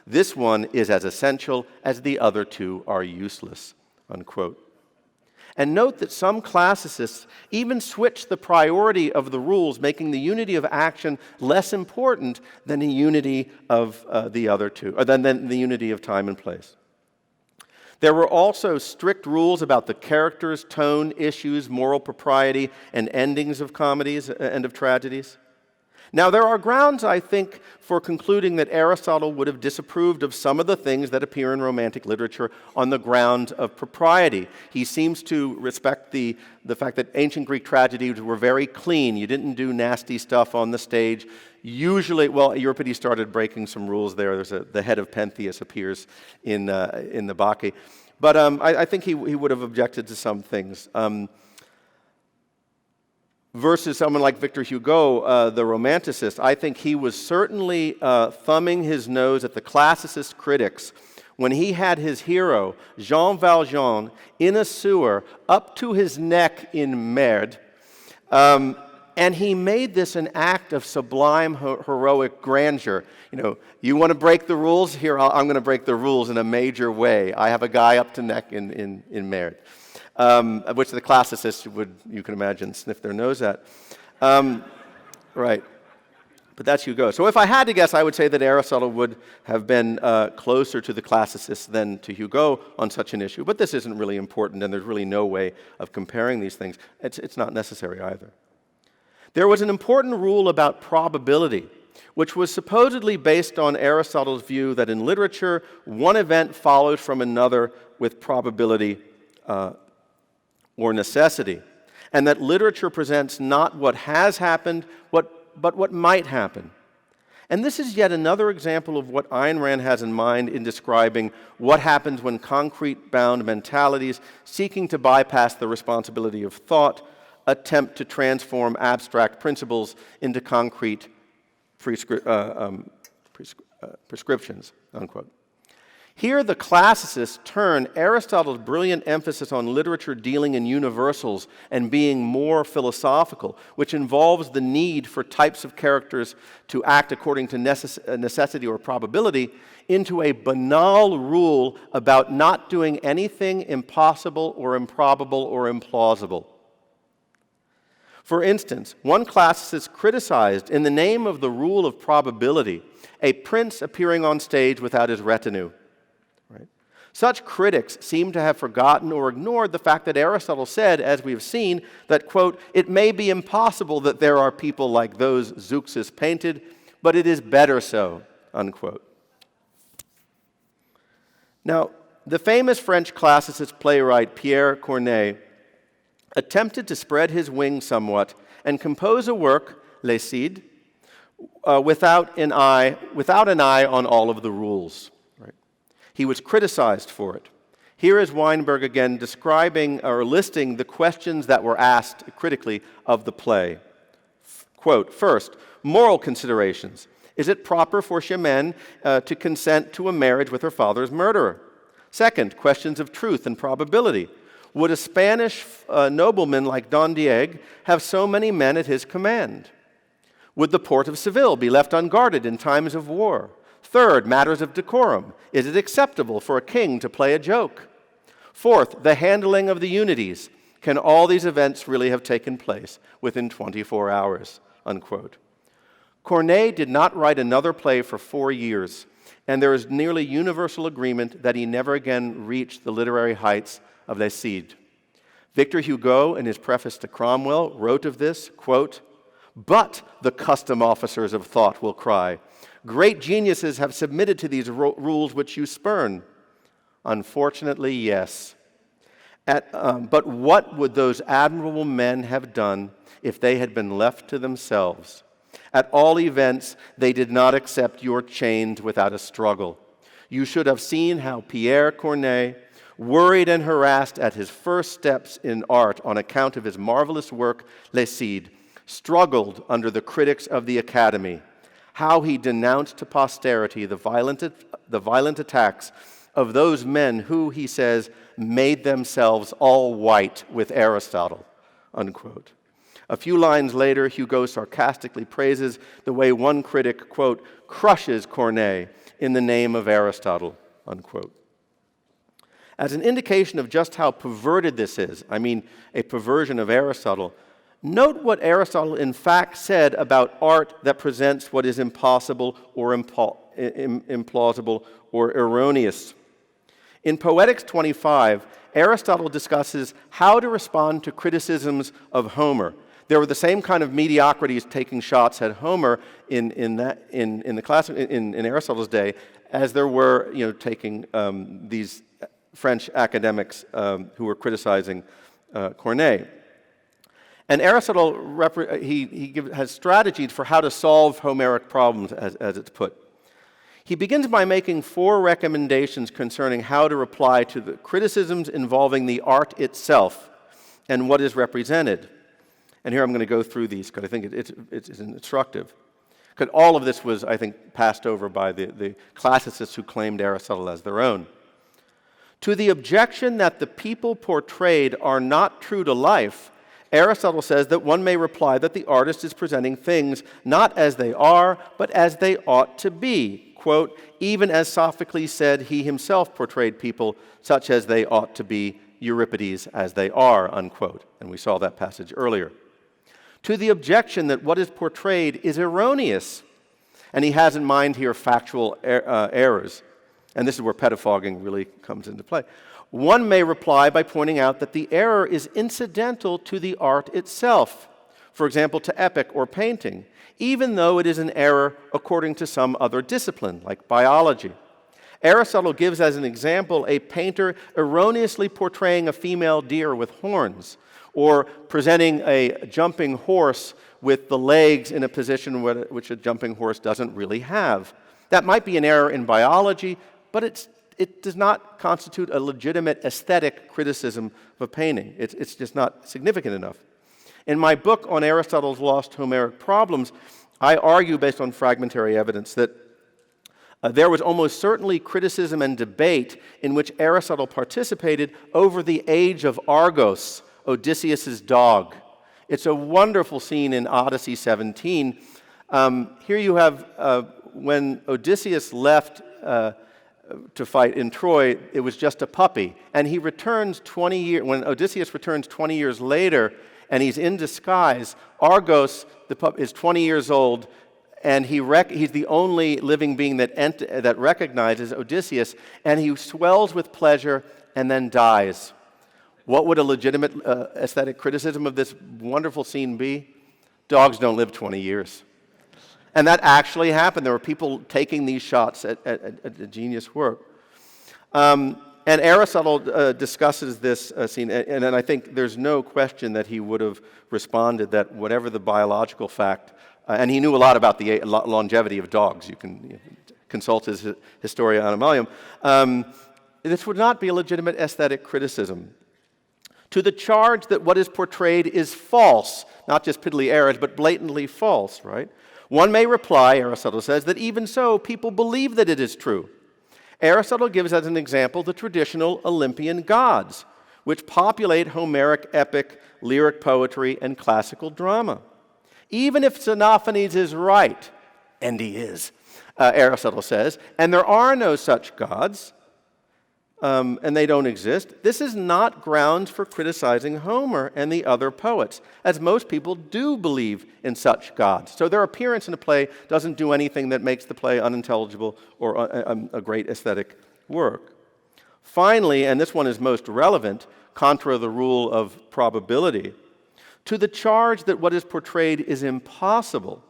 This one is as essential as the other two are useless." Unquote. And note that some classicists even switch the priority of the rules, making the unity of action less important than the unity of the other two, or than the unity of time and place. There were also strict rules about the characters, tone, issues, moral propriety, and endings of comedies and of tragedies. Now, there are grounds, I think, for concluding that Aristotle would have disapproved of some of the things that appear in Romantic literature on the ground of propriety. He seems to respect the fact that ancient Greek tragedies were very clean. You didn't do nasty stuff on the stage. Usually, well, Euripides started breaking some rules there. The head of Pentheus appears in the Bacchae. But I think he would have objected to some things. Versus someone like Victor Hugo, the Romanticist, I think he was certainly thumbing his nose at the classicist critics when he had his hero, Jean Valjean, in a sewer up to his neck in merde, and he made this an act of sublime, heroic grandeur. You know, you want to break the rules? Here, I'm going to break the rules in a major way. I have a guy up to neck in merde. Which the classicists would, you can imagine, sniff their nose at. Right. But that's Hugo. So if I had to guess, I would say that Aristotle would have been closer to the classicists than to Hugo on such an issue. But this isn't really important, and there's really no way of comparing these things. It's not necessary either. There was an important rule about probability, which was supposedly based on Aristotle's view that in literature, one event follows from another with probability or necessity, and that literature presents not what has happened, but what might happen. And this is yet another example of what Ayn Rand has in mind in describing what happens when concrete-bound mentalities seeking to bypass the responsibility of thought attempt to transform abstract principles into concrete prescriptions, unquote. Here, the classicists turn Aristotle's brilliant emphasis on literature dealing in universals and being more philosophical, which involves the need for types of characters to act according to necessity or probability, into a banal rule about not doing anything impossible or improbable or implausible. For instance, one classicist criticized, in the name of the rule of probability, a prince appearing on stage without his retinue. Right? Such critics seem to have forgotten or ignored the fact that Aristotle said, as we have seen, that, quote, "It may be impossible that there are people like those Zeuxis painted, but it is better so," unquote. Now, the famous French classicist playwright Pierre Corneille attempted to spread his wings somewhat and compose a work, Les Cides, without an eye on all of the rules. He was criticized for it. Here is Weinberg again describing or listing the questions that were asked critically of the play. Quote, "First, moral considerations. Is it proper for Chimène to consent to a marriage with her father's murderer? Second, questions of truth and probability. Would a Spanish nobleman like Don Diego have so many men at his command? Would the port of Seville be left unguarded in times of war? Third, matters of decorum. Is it acceptable for a king to play a joke? Fourth, the handling of the unities. Can all these events really have taken place within 24 hours? Unquote. Corneille did not write another play for 4 years, and there is nearly universal agreement that he never again reached the literary heights of Les Cid. Victor Hugo, in his preface to Cromwell, wrote of this, quote, "But the custom officers of thought will cry, great geniuses have submitted to these rules which you spurn." Unfortunately, yes. But what would those admirable men have done if they had been left to themselves? At all events, they did not accept your chains without a struggle. You should have seen how Pierre Corneille, worried and harassed at his first steps in art on account of his marvelous work, Les Cid, struggled under the critics of the Academy, how he denounced to posterity the violent attacks of those men who, he says, made themselves all white with Aristotle, unquote. A few lines later, Hugo sarcastically praises the way one critic, quote, crushes Corneille in the name of Aristotle, unquote. As an indication of just how perverted this is, I mean a perversion of Aristotle, note what Aristotle in fact said about art that presents what is impossible or implausible or erroneous. In Poetics 25, Aristotle discusses how to respond to criticisms of Homer. There were the same kind of mediocrities taking shots at Homer in Aristotle's day as there were, taking these French academics who were criticizing Corneille. And Aristotle has strategies for how to solve Homeric problems, as it's put. He begins by making 4 recommendations concerning how to reply to the criticisms involving the art itself and what is represented. And here I'm going to go through these because I think it's instructive. Because all of this was, I think, passed over by the classicists who claimed Aristotle as their own. To the objection that the people portrayed are not true to life, Aristotle says that one may reply that the artist is presenting things not as they are, but as they ought to be. Quote, even as Sophocles said he himself portrayed people such as they ought to be, Euripides as they are, unquote. And we saw that passage earlier. To the objection that what is portrayed is erroneous, and he has in mind here factual errors, and this is where pettifogging really comes into play. One may reply by pointing out that the error is incidental to the art itself, for example, to epic or painting, even though it is an error according to some other discipline, like biology. Aristotle gives as an example a painter erroneously portraying a female deer with horns, or presenting a jumping horse with the legs in a position which a jumping horse doesn't really have. That might be an error in biology, but it does not constitute a legitimate aesthetic criticism of a painting. It's just not significant enough. In my book on Aristotle's lost Homeric problems, I argue, based on fragmentary evidence, that there was almost certainly criticism and debate in which Aristotle participated over the age of Argos, Odysseus' dog. It's a wonderful scene in Odyssey 17. Here you have when Odysseus left to fight in Troy, it was just a puppy. And he returns 20 years, when Odysseus returns 20 years later, and he's in disguise, Argos, the pup, is 20 years old, and he's the only living being that recognizes Odysseus, and he swells with pleasure and then dies. What would a legitimate aesthetic criticism of this wonderful scene be? Dogs don't live 20 years. And that actually happened. There were people taking these shots at genius work. And Aristotle discusses this scene, and I think there's no question that he would have responded that whatever the biological fact, and he knew a lot about the longevity of dogs. You can consult his Historia Animalium. This would not be a legitimate aesthetic criticism. To the charge that what is portrayed is false, not just piddly errors, but blatantly false, right? One may reply, Aristotle says, that even so, people believe that it is true. Aristotle gives as an example the traditional Olympian gods, which populate Homeric epic, lyric poetry, and classical drama. Even if Xenophanes is right, and he is, Aristotle says, and there are no such gods, and they don't exist, this is not grounds for criticizing Homer and the other poets, as most people do believe in such gods. So their appearance in a play doesn't do anything that makes the play unintelligible or a great aesthetic work. Finally, and this one is most relevant, contra the rule of probability, to the charge that what is portrayed is impossible,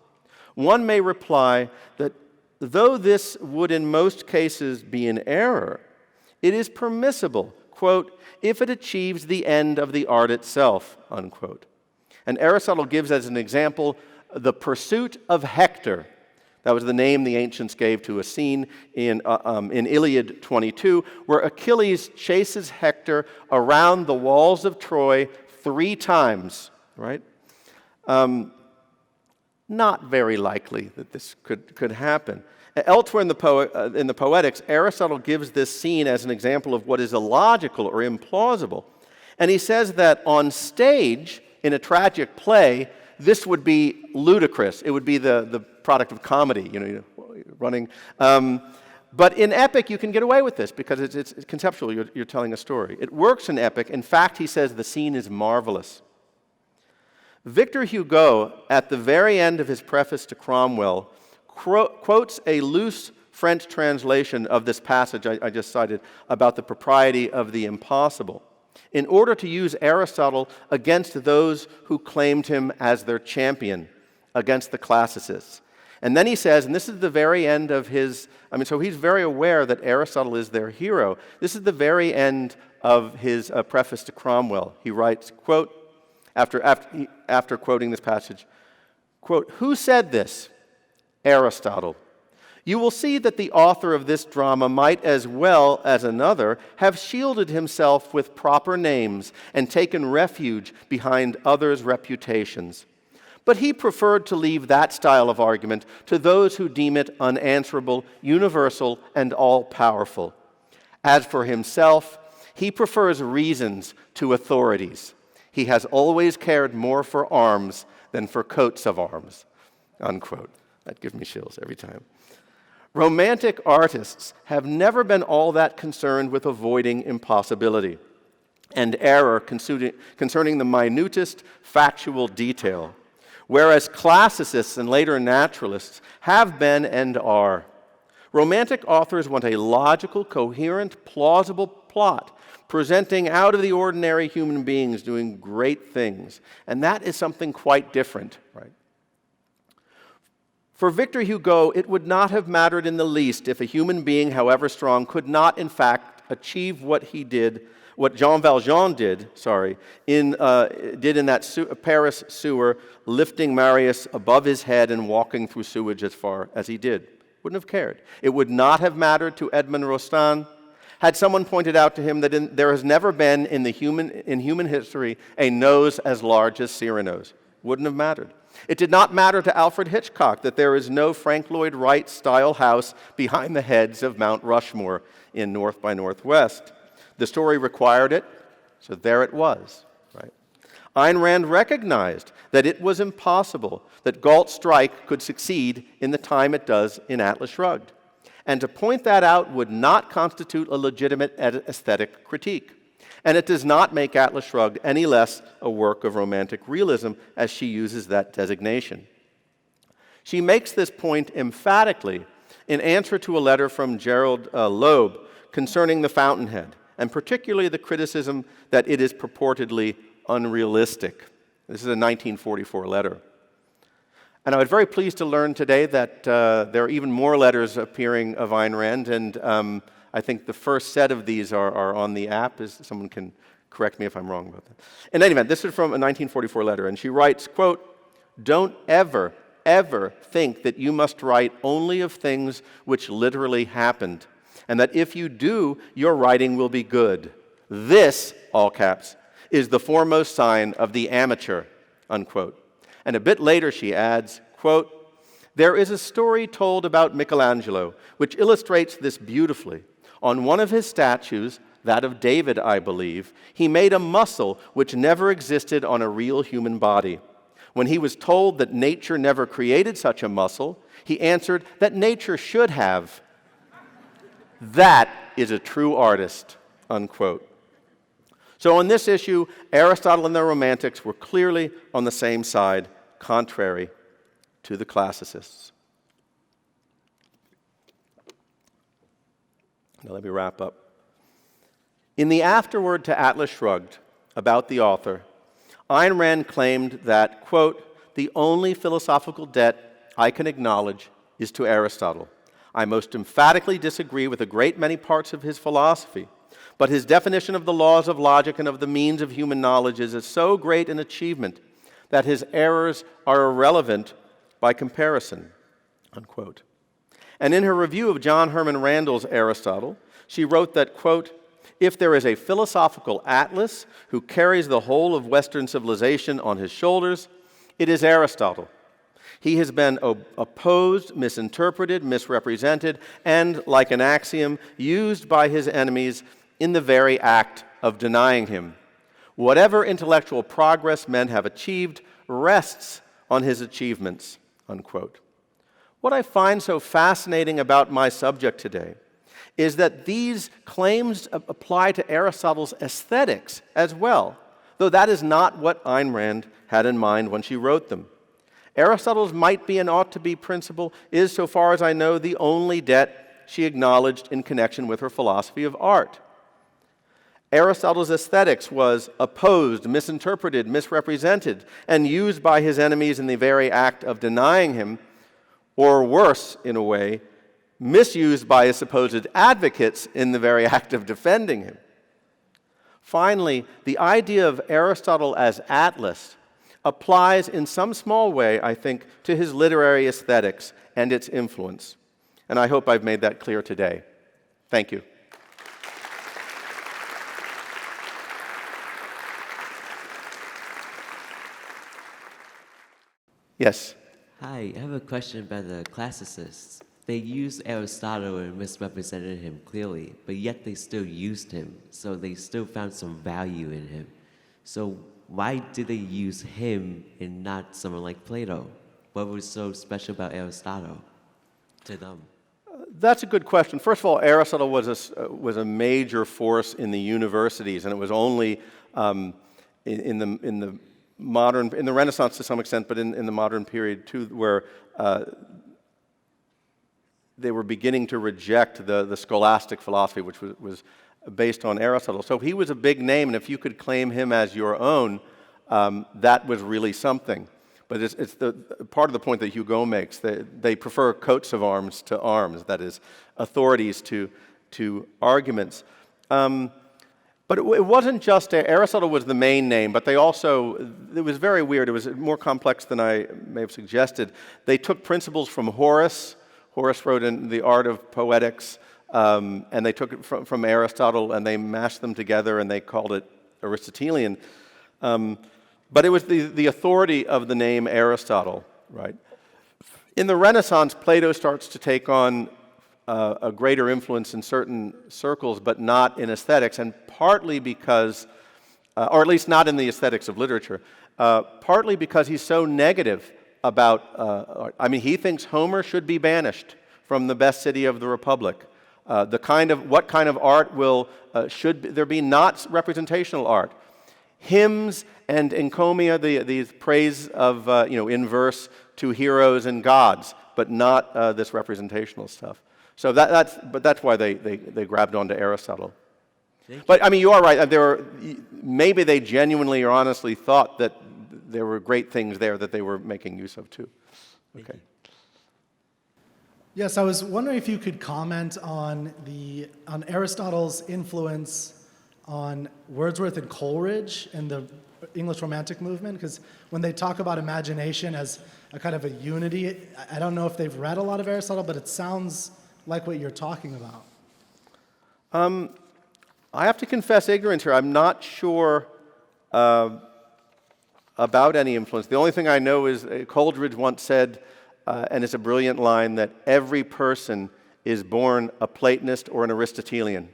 one may reply that though this would in most cases be an error, it is permissible, quote, if it achieves the end of the art itself, unquote. And Aristotle gives as an example the pursuit of Hector. That was the name the ancients gave to a scene in Iliad 22, where Achilles chases Hector around the walls of Troy 3 times, right? Not very likely that this could happen. Elsewhere in the Poetics, Aristotle gives this scene as an example of what is illogical or implausible. And he says that on stage, in a tragic play, this would be ludicrous. It would be the product of comedy, running. But in epic, you can get away with this because it's conceptual. You're telling a story. It works in epic. In fact, he says the scene is marvelous. Victor Hugo, at the very end of his preface to Cromwell, quotes a loose French translation of this passage I just cited about the propriety of the impossible in order to use Aristotle against those who claimed him as their champion, against the classicists. And then he says, and this is the very end of his, so he's very aware that Aristotle is their hero. This is the very end of his preface to Cromwell. He writes, quote, after quoting this passage, quote, "Who said this? Aristotle. You will see that the author of this drama might, as well as another, have shielded himself with proper names and taken refuge behind others' reputations. But he preferred to leave that style of argument to those who deem it unanswerable, universal, and all-powerful. As for himself, he prefers reasons to authorities. He has always cared more for arms than for coats of arms." Unquote. That gives me chills every time. Romantic artists have never been all that concerned with avoiding impossibility and error concerning the minutest factual detail, whereas classicists and later naturalists have been and are. Romantic authors want a logical, coherent, plausible plot, presenting out of the ordinary human beings doing great things. And that is something quite different, right? For Victor Hugo, it would not have mattered in the least if a human being, however strong, could not, in fact, achieve what Jean Valjean did in that Paris sewer, lifting Marius above his head and walking through sewage as far as he did. Wouldn't have cared. It would not have mattered to Edmond Rostand had someone pointed out to him that there has never been in human history a nose as large as Cyrano's. Wouldn't have mattered. It did not matter to Alfred Hitchcock that there is no Frank Lloyd Wright-style house behind the heads of Mount Rushmore in North by Northwest. The story required it, so there it was. Right? Ayn Rand recognized that it was impossible that Galt's strike could succeed in the time it does in Atlas Shrugged. And to point that out would not constitute a legitimate aesthetic critique. And it does not make Atlas Shrugged any less a work of romantic realism as she uses that designation. She makes this point emphatically in answer to a letter from Gerald Loeb concerning The Fountainhead, and particularly the criticism that it is purportedly unrealistic. This is a 1944 letter. And I was very pleased to learn today that there are even more letters appearing of Ayn Rand, and I think the first set of these are on the app. Someone can correct me if I'm wrong about that. In any event, this is from a 1944 letter, and she writes, quote, "Don't ever, ever think that you must write only of things which literally happened, and that if you do, your writing will be good. This," all caps, "is the foremost sign of the amateur," unquote. And a bit later she adds, quote, There is a story told about Michelangelo which illustrates this beautifully. On one of his statues, that of David, I believe, he made a muscle which never existed on a real human body. When he was told that nature never created such a muscle, he answered that nature should have. That is a true artist, unquote. So on this issue, Aristotle and the Romantics were clearly on the same side, contrary to the classicists. Now let me wrap up. In the afterword to Atlas Shrugged about the author, Ayn Rand claimed that, quote, the only philosophical debt I can acknowledge is to Aristotle. I most emphatically disagree with a great many parts of his philosophy, but his definition of the laws of logic and of the means of human knowledge is so great an achievement that his errors are irrelevant by comparison, unquote. And in her review of John Herman Randall's Aristotle, she wrote that, quote, if there is a philosophical Atlas who carries the whole of Western civilization on his shoulders, it is Aristotle. He has been opposed, misinterpreted, misrepresented, and, like an axiom, used by his enemies in the very act of denying him. Whatever intellectual progress men have achieved rests on his achievements, unquote. What I find so fascinating about my subject today is that these claims apply to Aristotle's aesthetics as well, though that is not what Ayn Rand had in mind when she wrote them. Aristotle's might be and ought to be principle is, so far as I know, the only debt she acknowledged in connection with her philosophy of art. Aristotle's aesthetics was opposed, misinterpreted, misrepresented, and used by his enemies in the very act of denying him, or worse, in a way, misused by his supposed advocates in the very act of defending him. Finally, the idea of Aristotle as Atlas applies in some small way, I think, to his literary aesthetics and its influence. And I hope I've made that clear today. Thank you. Yes? Hi, I have a question about the classicists. They used Aristotle and misrepresented him clearly, but yet they still used him, so they still found some value in him. So why did they use him and not someone like Plato? What was so special about Aristotle to them? That's a good question. First of all, Aristotle was a major force in the universities, and it was only in the Renaissance to some extent, but in the modern period too, where they were beginning to reject the scholastic philosophy, which was based on Aristotle. So he was a big name, and if you could claim him as your own, that was really something. But it's the part of the point that Hugo makes. They prefer coats of arms to arms, that is, authorities to arguments. But it wasn't just Aristotle was the main name, but they also, it was very weird. It was more complex than I may have suggested. They took principles from Horace. Horace wrote in The Art of Poetics, and they took it from Aristotle, and they mashed them together, and they called it Aristotelian. But it was the authority of the name Aristotle, right? In the Renaissance, Plato starts to take on a greater influence in certain circles, but not in aesthetics, and partly because, or at least not in the aesthetics of literature, partly because he's so negative about art. I mean, he thinks Homer should be banished from the best city of the Republic. What kind of art should there be? Not representational art. Hymns and encomia, the praise of, in verse to heroes and gods, but not this representational stuff. So that's why they grabbed onto Aristotle. But I mean, you are right. Maybe they genuinely or honestly thought that there were great things there that they were making use of too. Okay. Yes, I was wondering if you could comment on Aristotle's influence on Wordsworth and Coleridge and the English Romantic movement, because when they talk about imagination as a kind of a unity, I don't know if they've read a lot of Aristotle, but it sounds like what you're talking about. I have to confess ignorance here. I'm not sure about any influence. The only thing I know is Coleridge once said and it's a brilliant line, that every person is born a Platonist or an Aristotelian.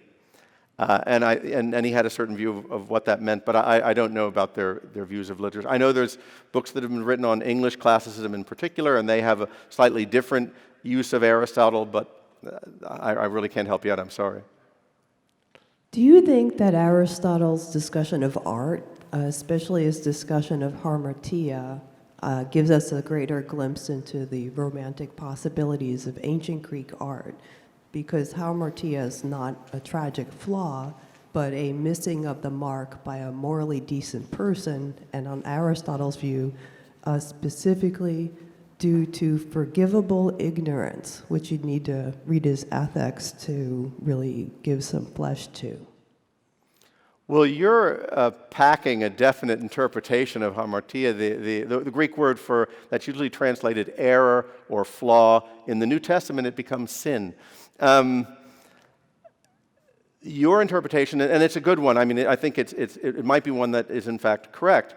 And he had a certain view of what that meant, but I don't know about their views of literature. I know there's books that have been written on English classicism in particular, and they have a slightly different use of Aristotle, but I really can't help you out, I'm sorry. Do you think that Aristotle's discussion of art, especially his discussion of hamartia, gives us a greater glimpse into the romantic possibilities of ancient Greek art? Because hamartia is not a tragic flaw, but a missing of the mark by a morally decent person, and on Aristotle's view, specifically due to forgivable ignorance, which you'd need to read his ethics to really give some flesh to. Well, you're packing a definite interpretation of hamartia, the Greek word for that's usually translated error or flaw. In the New Testament, it becomes sin. Your interpretation, and it's a good one. I mean, I think it might be one that is in fact correct.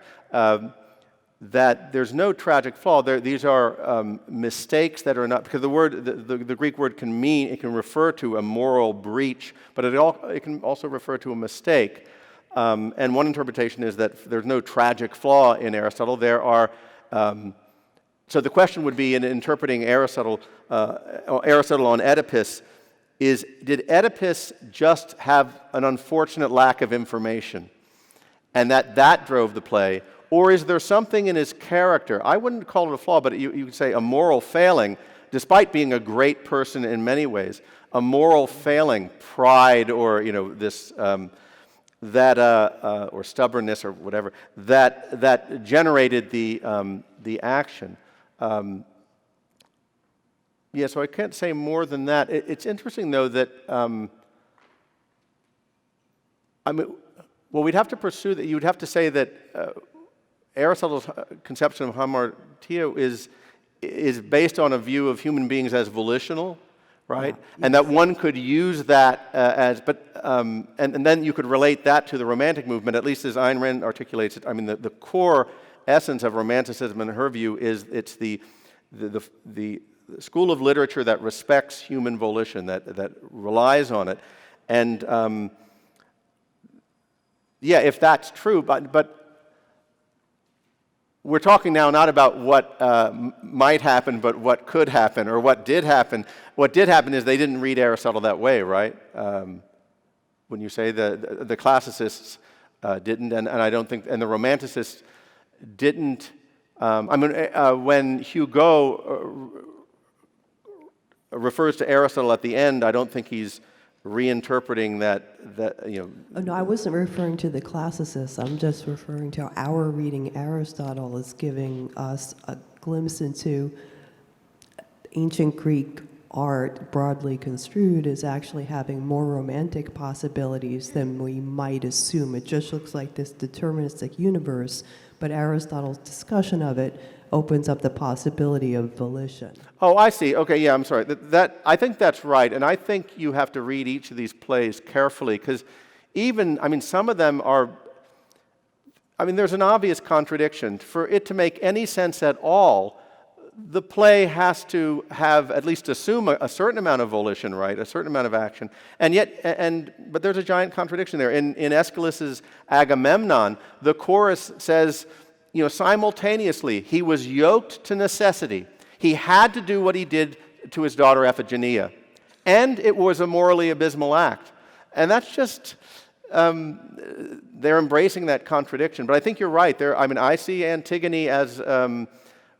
That there's no tragic flaw. These are mistakes that are not, because the Greek word can refer to a moral breach, but it can also refer to a mistake. And one interpretation is that there's no tragic flaw in Aristotle. There are. So the question would be, in interpreting Aristotle on Oedipus, did Oedipus just have an unfortunate lack of information, and that drove the play? Or is there something in his character? I wouldn't call it a flaw, but you could say a moral failing, despite being a great person in many ways, a moral failing, pride, or this or stubbornness or whatever that generated the action. So I can't say more than that. It's interesting, though, that we'd have to pursue that. You'd have to say that Aristotle's conception of hamartia is based on a view of human beings as volitional, right? Yes. And that one could use that and then you could relate that to the Romantic movement, at least as Ayn Rand articulates it. I mean, the core essence of Romanticism, in her view, is it's the school of literature that respects human volition, that relies on it. And if that's true, but we're talking now not about what might happen, but what could happen, or what did happen. What did happen is they didn't read Aristotle that way, right? When you say the classicists didn't, and I don't think, and the romanticists didn't. When Hugo refers to Aristotle at the end, I don't think he's reinterpreting that. Oh, no, I wasn't referring to the classicists. I'm just referring to our reading Aristotle is giving us a glimpse into ancient Greek art, broadly construed, as actually having more romantic possibilities than we might assume. It just looks like this deterministic universe, but Aristotle's discussion of it opens up the possibility of volition. Oh, I see. Okay, yeah, I'm sorry. I think that's right, and I think you have to read each of these plays carefully, because some of them are, there's an obvious contradiction. For it to make any sense at all, the play has to have, at least assume a certain amount of volition, right, a certain amount of action, but there's a giant contradiction there. In Aeschylus's Agamemnon, the chorus says, simultaneously, he was yoked to necessity. He had to do what he did to his daughter Iphigenia. And it was a morally abysmal act. And that's just, they're embracing that contradiction. But I think you're right. I see Antigone as,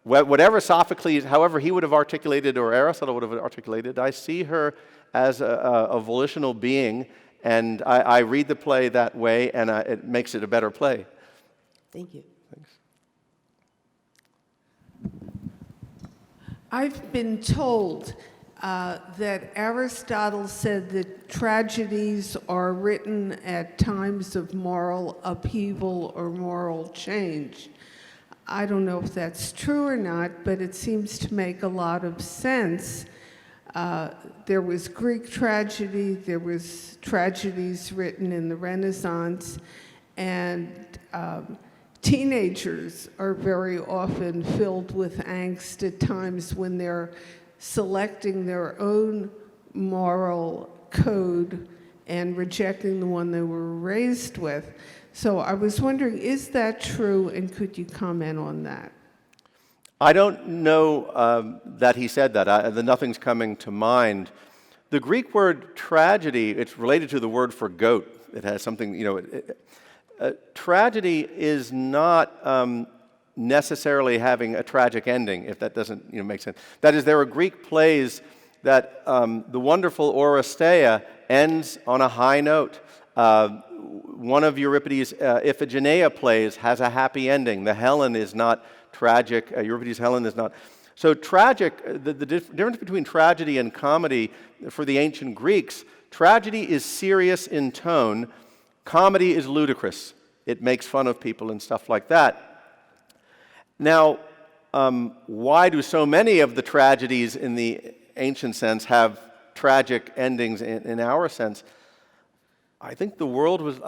whatever Sophocles, however he would have articulated, or Aristotle would have articulated, I see her as a volitional being. And I read the play that way, and it makes it a better play. Thank you. I've been told that Aristotle said that tragedies are written at times of moral upheaval or moral change. I don't know if that's true or not, but it seems to make a lot of sense. There was Greek tragedy, there was tragedies written in the Renaissance, and teenagers are very often filled with angst at times when they're selecting their own moral code and rejecting the one they were raised with. So I was wondering, is that true, and could you comment on that? I don't know that he said that. Nothing's coming to mind. The Greek word tragedy, it's related to the word for goat. It has something, tragedy is not necessarily having a tragic ending, if that doesn't make sense. That is, there are Greek plays that the wonderful Oresteia ends on a high note. One of Euripides' Iphigenia plays has a happy ending. The Helen is not tragic. Euripides' Helen is not. So tragic, the difference between tragedy and comedy for the ancient Greeks, tragedy is serious in tone, comedy is ludicrous. It makes fun of people and stuff like that. Now, why do so many of the tragedies in the ancient sense have tragic endings in our sense? I think the world was,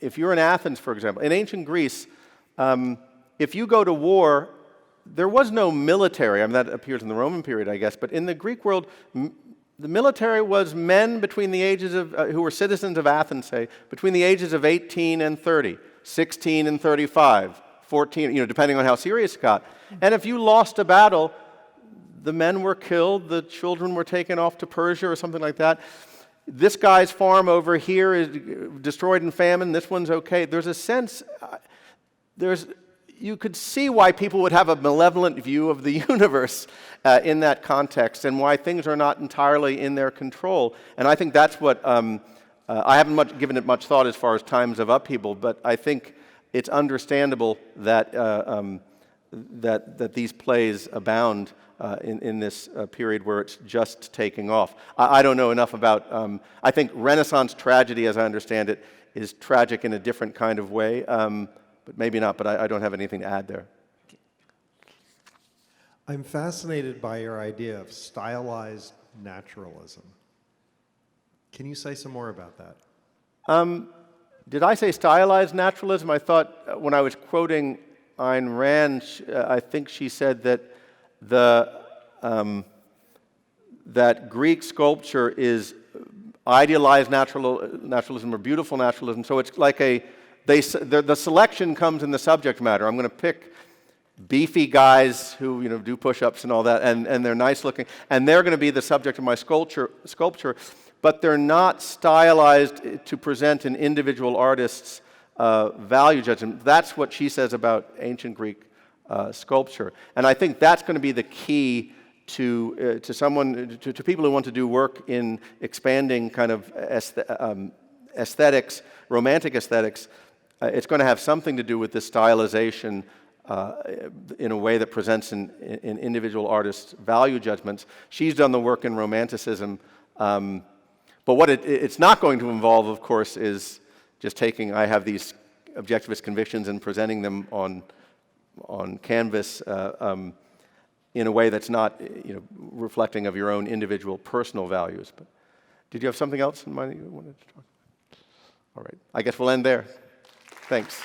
if you're in Athens, for example, in ancient Greece, if you go to war, there was no military. That appears in the Roman period, I guess, but in the Greek world, the military was men between the ages of, who were citizens of Athens, say, between the ages of 18 and 30, 16 and 35, 14, depending on how serious it got. And if you lost a battle, the men were killed, the children were taken off to Persia or something like that. This guy's farm over here is destroyed in famine, this one's okay. There's a sense, you could see why people would have a malevolent view of the universe in that context, and why things are not entirely in their control. And I think that's what, I haven't given it much thought as far as times of upheaval, but I think it's understandable that, that these plays abound in this period where it's just taking off. I don't know enough about, I think Renaissance tragedy, as I understand it, is tragic in a different kind of way. But maybe not, but I don't have anything to add there. I'm fascinated by your idea of stylized naturalism. Can you say some more about that? Did I say stylized naturalism? I thought when I was quoting Ayn Rand, I think she said that that Greek sculpture is idealized naturalism or beautiful naturalism. So it's like the selection comes in the subject matter. I'm going to pick beefy guys who do push-ups and all that, and they're nice looking, and they're going to be the subject of my sculpture, but they're not stylized to present an individual artist's value judgment. That's what she says about ancient Greek sculpture, and I think that's going to be the key to people who want to do work in expanding kind of aesthetics, romantic aesthetics. It's going to have something to do with this stylization in a way that presents an individual artist's value judgments. She's done the work in Romanticism, but what it's not going to involve, of course, is just I have these objectivist convictions and presenting them on canvas in a way that's not reflecting of your own individual personal values. But did you have something else in mind that you wanted to talk about? All right, I guess we'll end there. Thanks.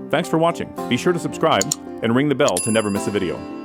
Thanks for watching. Be sure to subscribe and ring the bell to never miss a video.